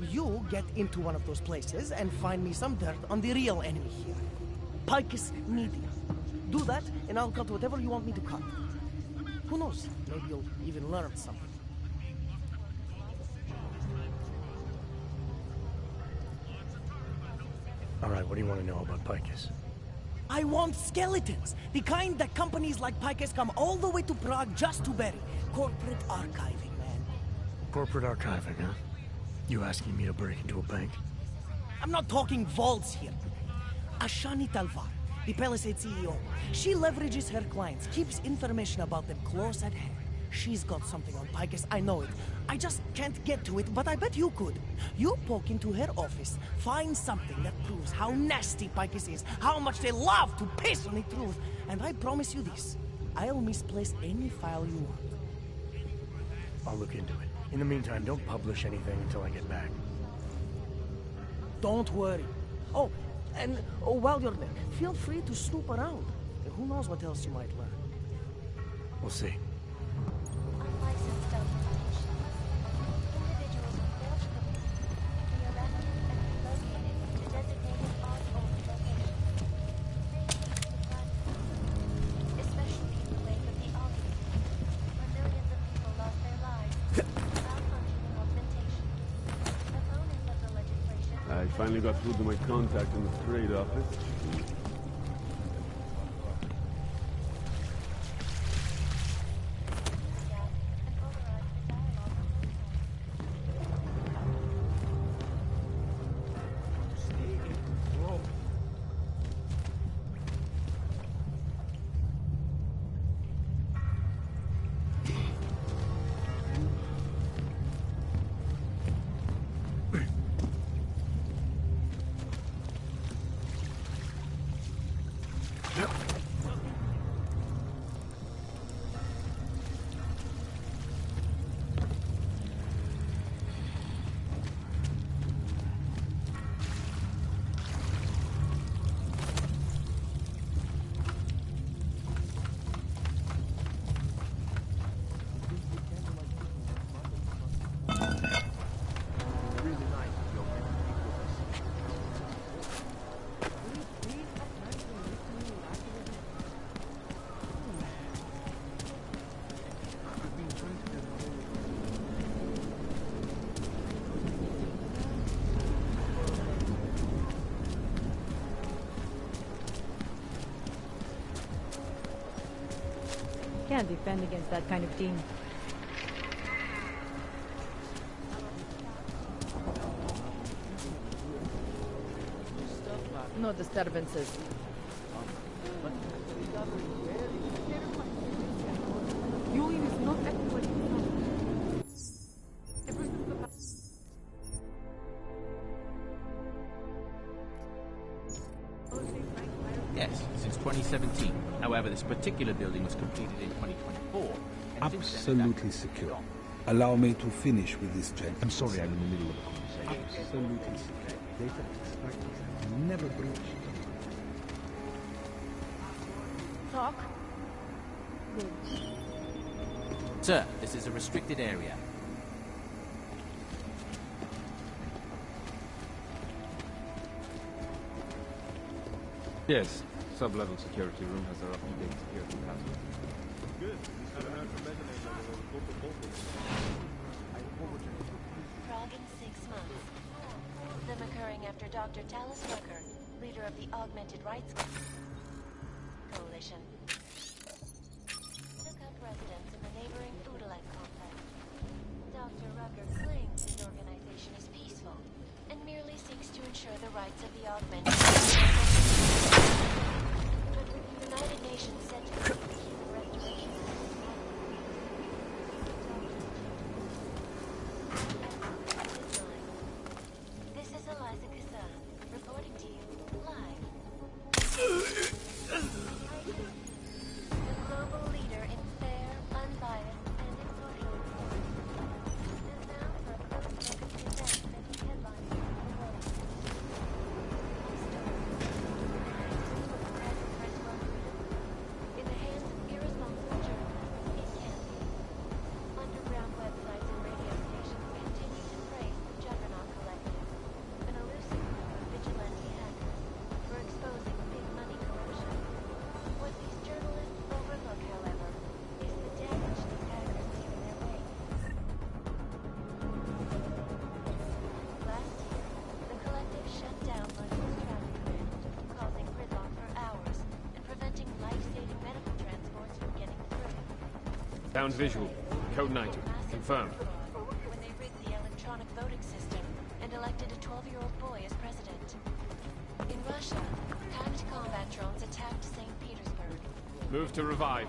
You get into one of those places and find me some dirt on the real enemy here. Picus Media. Do that, and I'll cut whatever you want me to cut. Who knows? Maybe you'll even learn something. All right, what do you want to know about Picus? I want skeletons. The kind that companies like Picus come all the way to Prague just to bury. Corporate archiving, man. Corporate archiving, huh? You asking me to break into a bank? I'm not talking vaults here. Ashani Talvar, the Palisade CEO, she leverages her clients, keeps information about them close at hand. She's got something on Picus, I know it. I just can't get to it, but I bet you could. You poke into her office, find something that proves how nasty Picus is, how much they love to piss on the truth, and I promise you this, I'll misplace any file you want. I'll look into it. In the meantime, don't publish anything until I get back. Don't worry. Oh, and while you're there, feel free to snoop around. Who knows what else you might learn. We'll see. Unlicensed documentation. Individuals who fail to complete be arrested and relocated to designated off-old locations. I finally got through to my contact in the trade office. Can't defend against that kind of team. No disturbances. Yulin is not everybody. Yes, since 2017. However, this particular building was completed in 2024. Absolutely secure. Allow me to finish with this gentleman. I'm sorry, I'm in the middle of a conversation. Absolutely secure. Data extractors have never breached. Talk. Sir, this is a restricted area. Yes, sub-level security room has our up-to-date security password. Good. Prague in 6 months. Them occurring after Dr. Talis Rucker, leader of the Augmented Rights Coalition, took up residence in the neighboring Foodalite complex. Dr. Rucker claims his organization is peaceful and merely seeks to ensure the rights of the Augmented. The United Nations said to the restoration. This is Eliza Kassan, reporting to you live. The global leader in fair, unbiased, and impartial reporting. And now for a close look at the events making headlines around the world. In the hands of irresponsible journalists, it can be. Underground websites and radio stations continue to praise the Juggernaut Collective, an elusive group of vigilante hackers, for exposing big money corruption. What these journalists overlook, however, is the damage these hackers leave in their wake. Last year, the collective shut down London's traffic grid, causing gridlock for hours and preventing life-saving medical transports from getting through. Down visual. Code 90. Confirmed. When they rigged the electronic voting system and elected a 12-year-old boy as president. In Russia, hacked combat drones attacked St. Petersburg. Move to revive.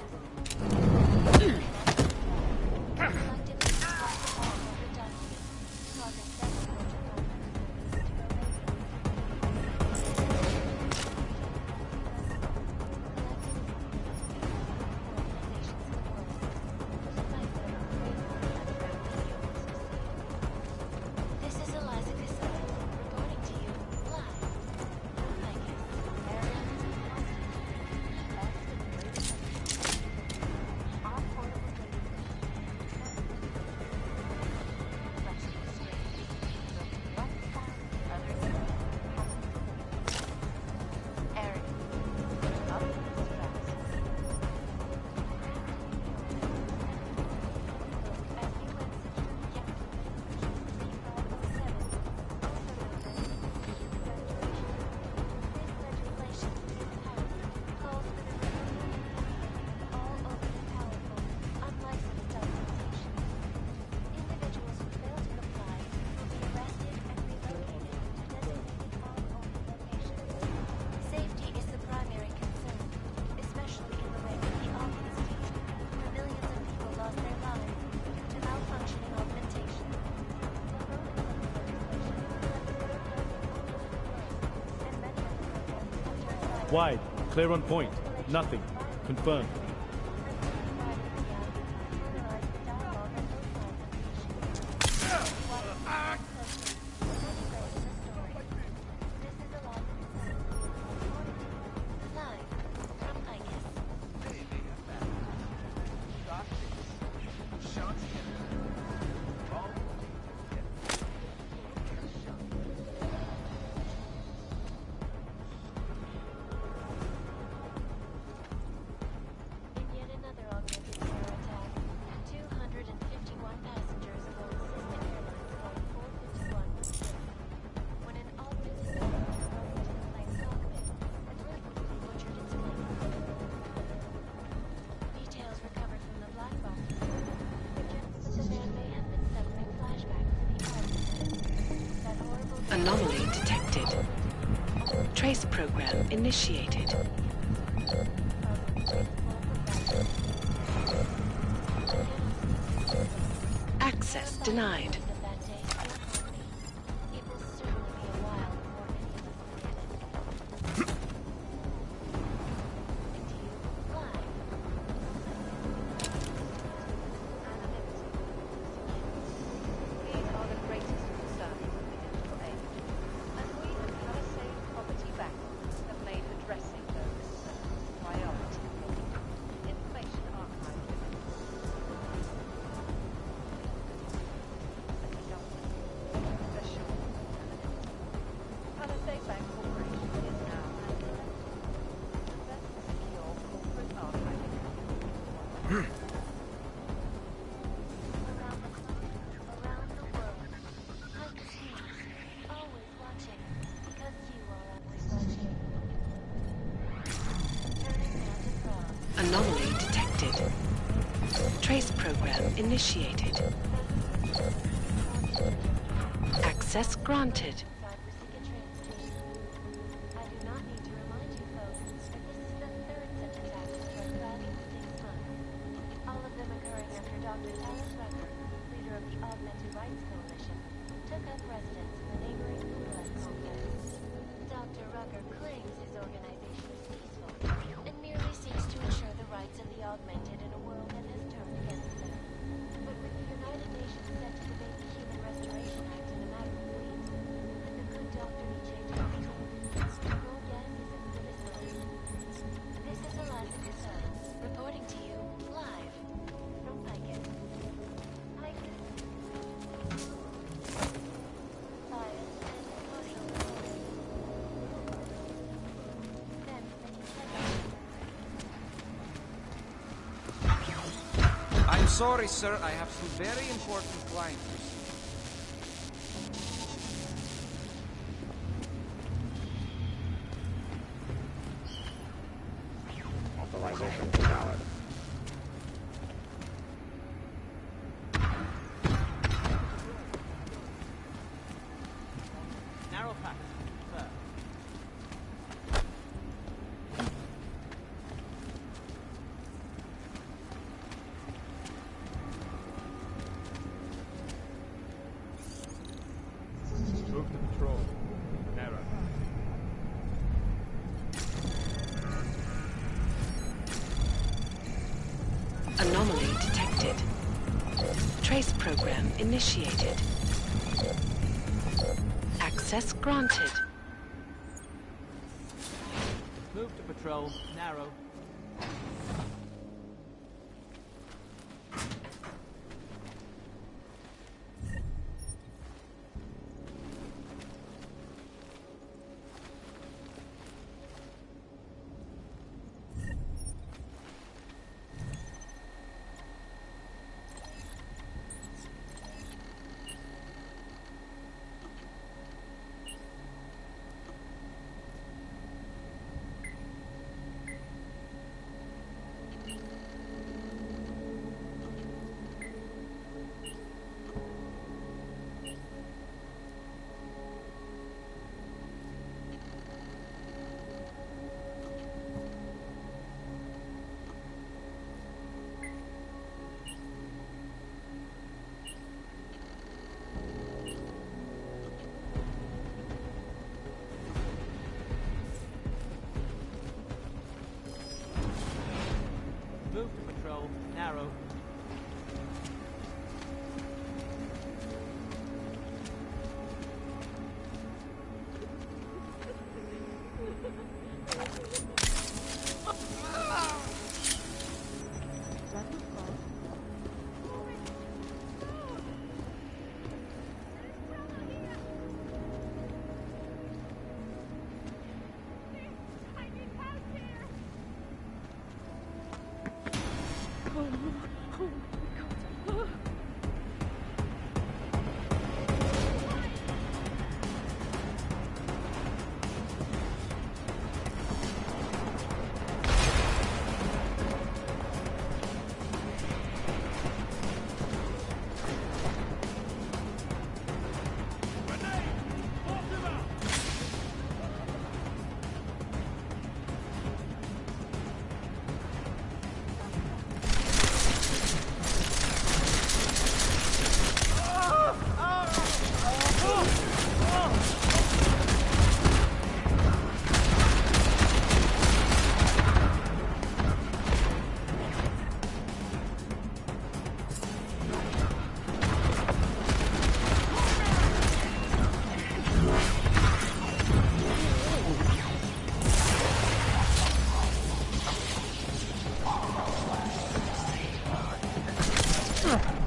This is Eliza Kassan, reporting to you live from Vegas. Our portable Wide. Clear on point. Nothing. Confirmed. Anomaly detected. Trace program initiated. Access denied. Anomaly detected. Trace program initiated. Access granted. I'm sorry, sir. I have some very important clients to see. Authorization valid. Narrow path, sir. Move to patrol. Narrow. Anomaly detected. Trace program initiated. Access granted. Move to patrol. Narrow.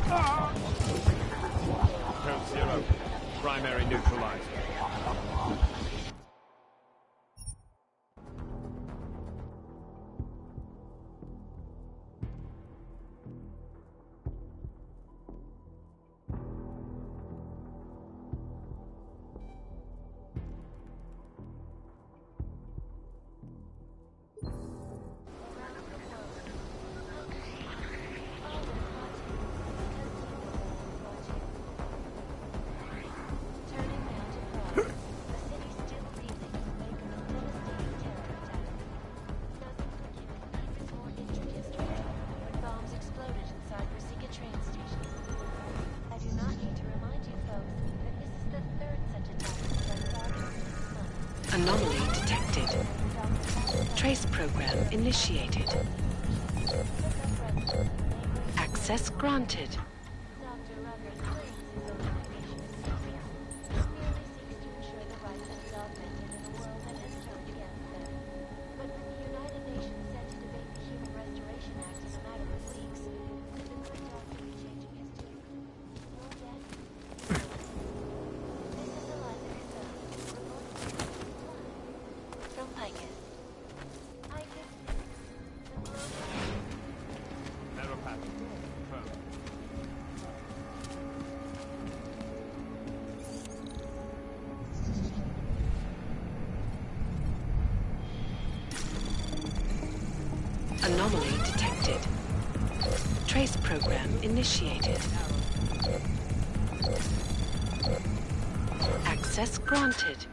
Code 0. Primary neutralized. Anomaly detected. Trace program initiated. Access granted. Anomaly detected. Trace program initiated. Access granted.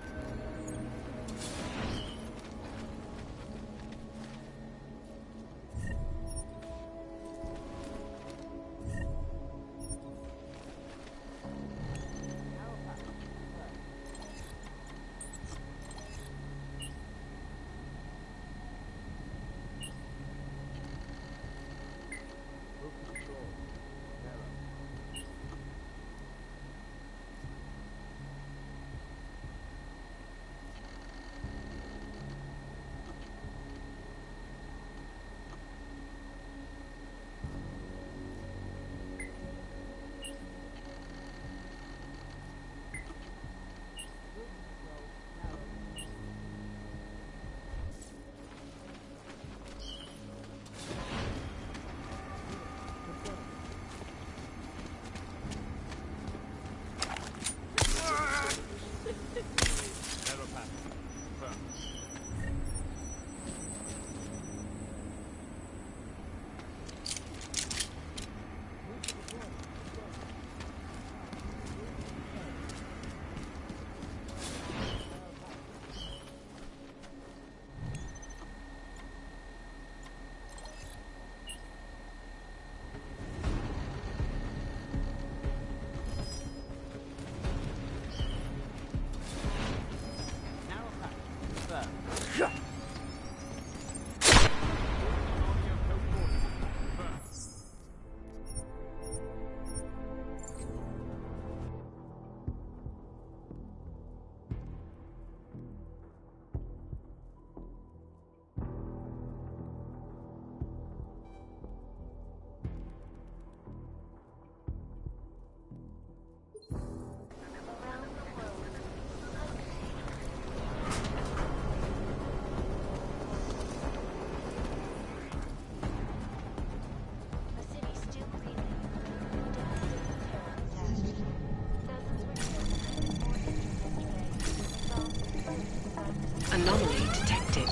Anomaly detected.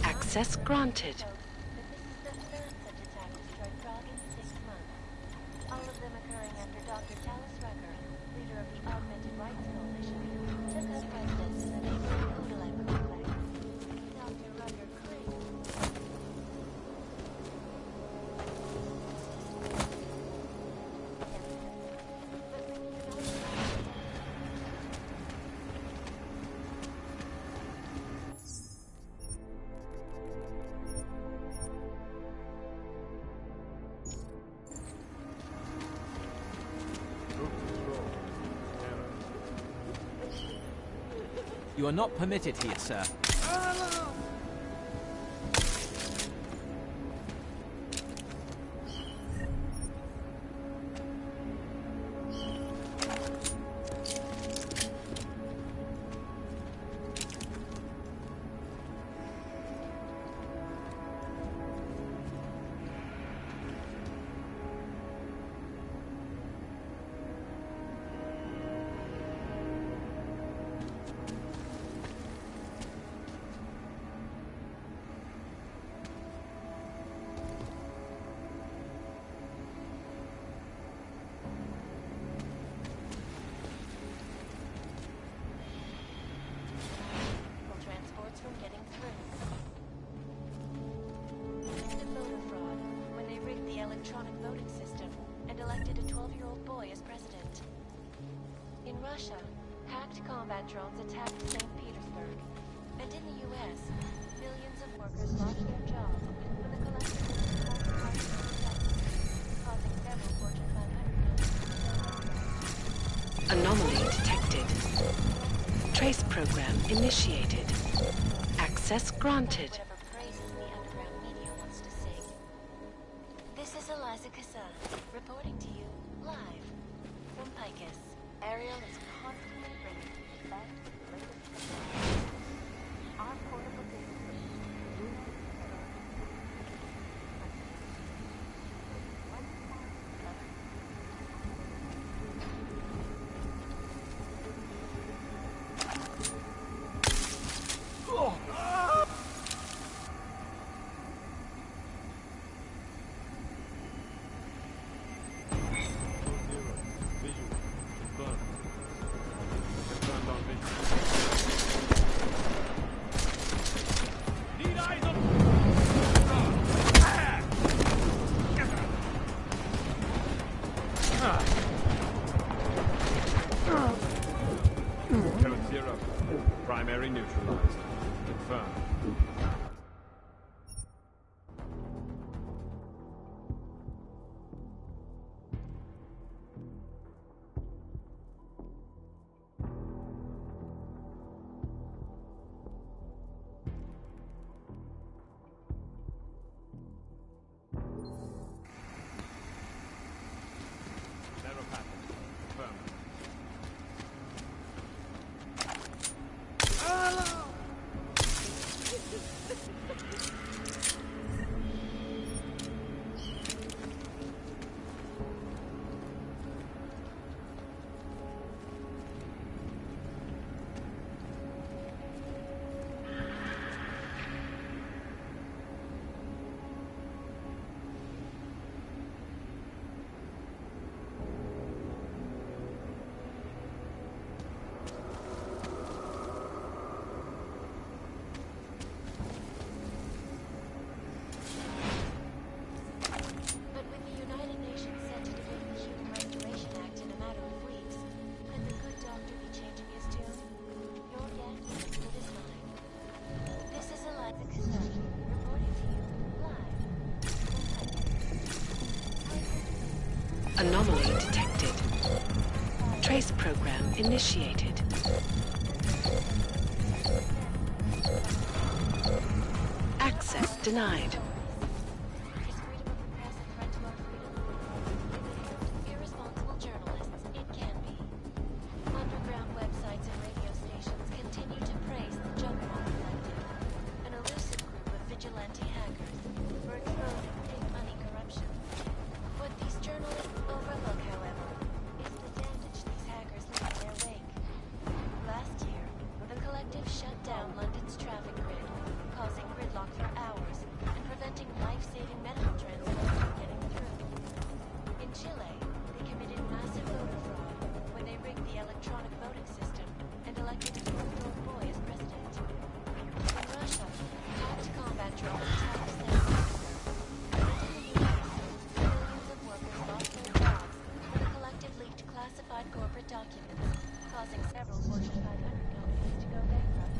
Access granted. All of them occurring after Dr. Talos Rucker, leader of the Augmented Rights Coalition, took up residence in the neighboring Odalam complex. Dr. Rucker claims You are not permitted here, sir. 12-year-old boy as president. In Russia, hacked combat drones attacked St. Petersburg. And in the U.S., millions of workers lost their jobs when the collective causing several Fortune 500 Anomaly detected. Trace program initiated. Access granted. whatever praises the underground media wants to sing. This is Eliza Cassan, reporting to you live from Picus. Ariel is constantly bringing back to the latest technology. Our portable data system, Code 0. Primary neutralized. Confirmed. Narrow pattern. Confirmed. But with the United Nations set to debate the Human Restoration Act in a matter of weeks, could the good doctor be changing his tune? Your guess is as good as mine. This is Eliza Cassan, reporting to you live from Anomaly detected. Trace program initiated. Access denied. Irresponsible journalists, it can be. Underground websites and radio stations continue to praise the Juggernaut Collective, an elusive group of vigilante hackers for exposing big money corruption. What these journalists overlook, however, is the damage these hackers leave in their wake. Last year, the collective shut down London's traffic grid, causing gridlock for hours and preventing life-saving medical transfers from getting through. In Chile, they committed massive voter fraud when they rigged the electronic voting system and elected a 12-year-old boy as president. In Russia, hacked combat drones attacked St. Petersburg. Millions of workers lost their jobs when the collective leaked classified corporate documents, causing several Fortune 500 companies to go bankrupt.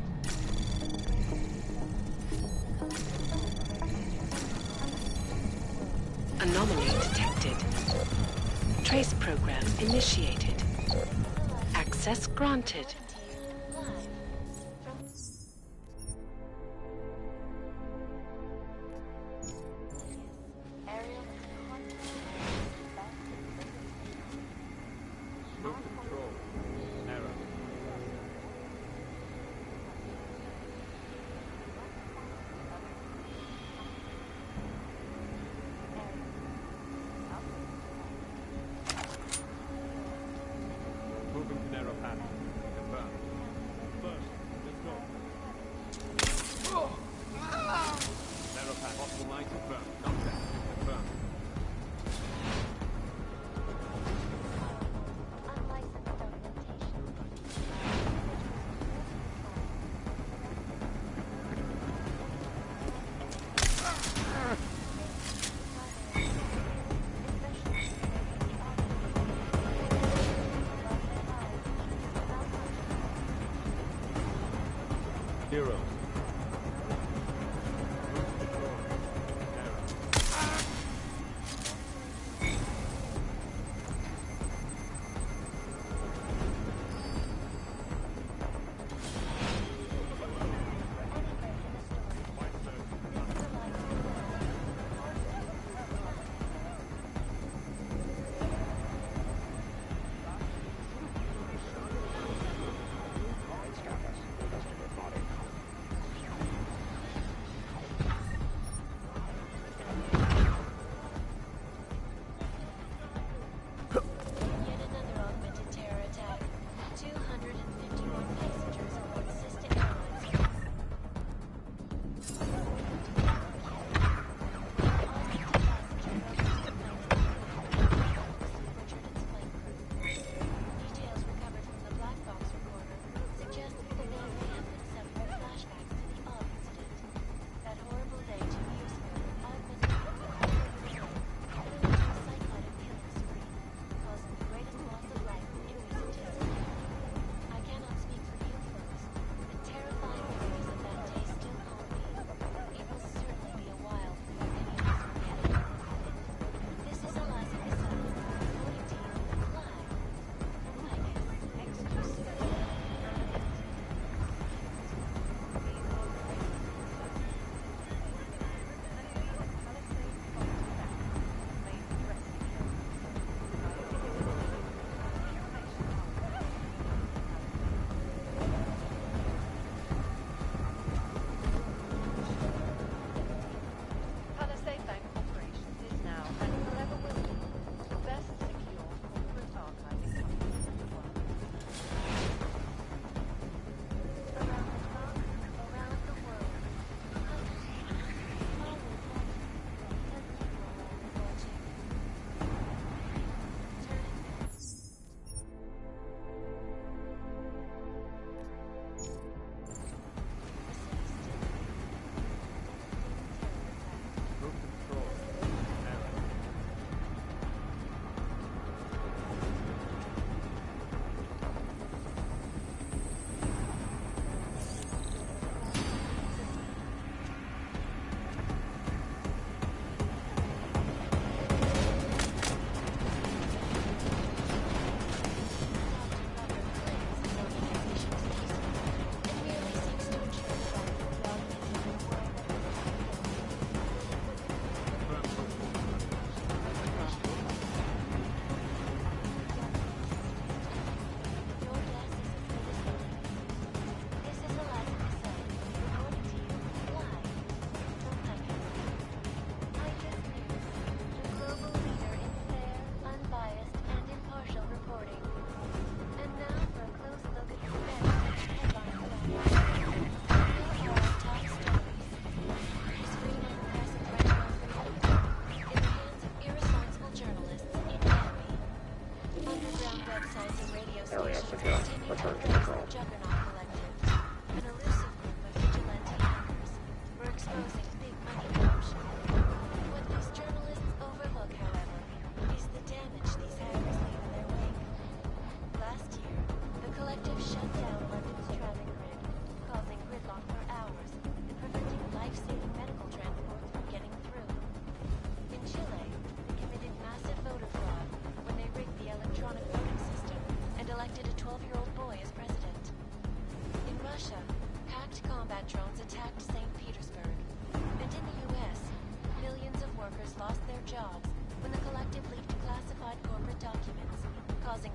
Anomaly detected. Trace program initiated. Access granted. No control. Error. Moving to narrow path. Confirmed. Zero.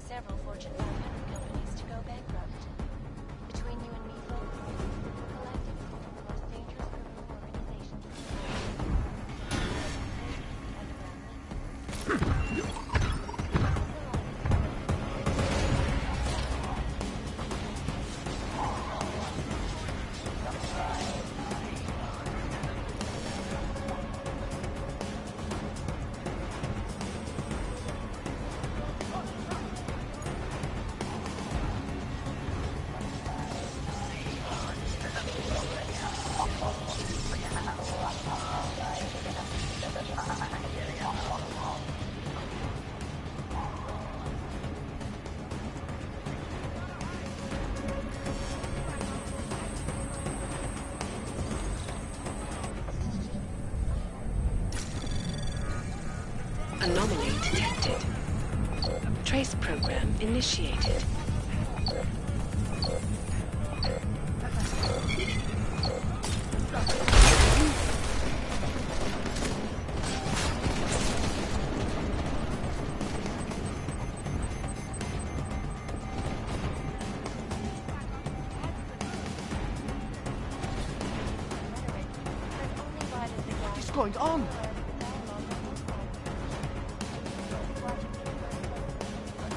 Several Fortune 500 companies to go bankrupt. Between you and me, folks, the Collective is one of the most dangerous criminal organizations in the world. Anomaly detected. Trace program initiated. What is going on?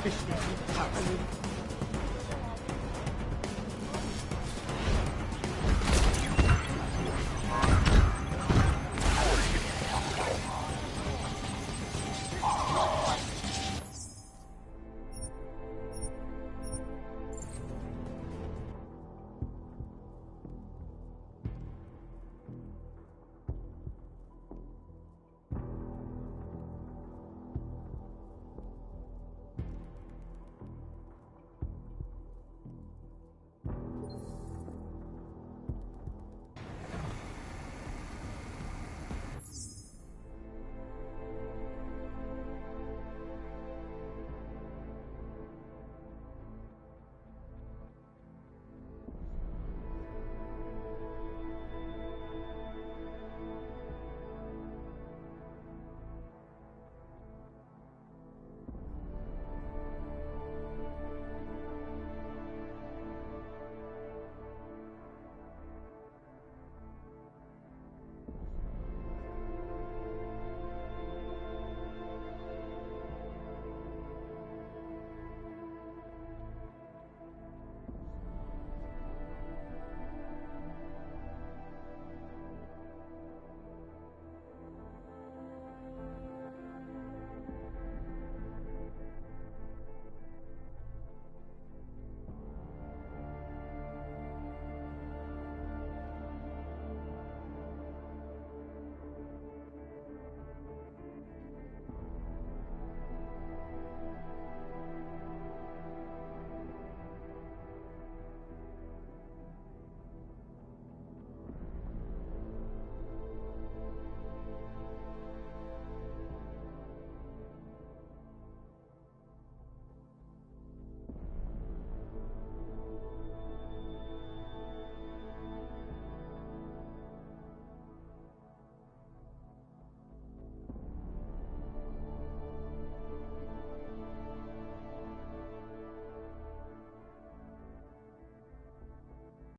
This isn't happening.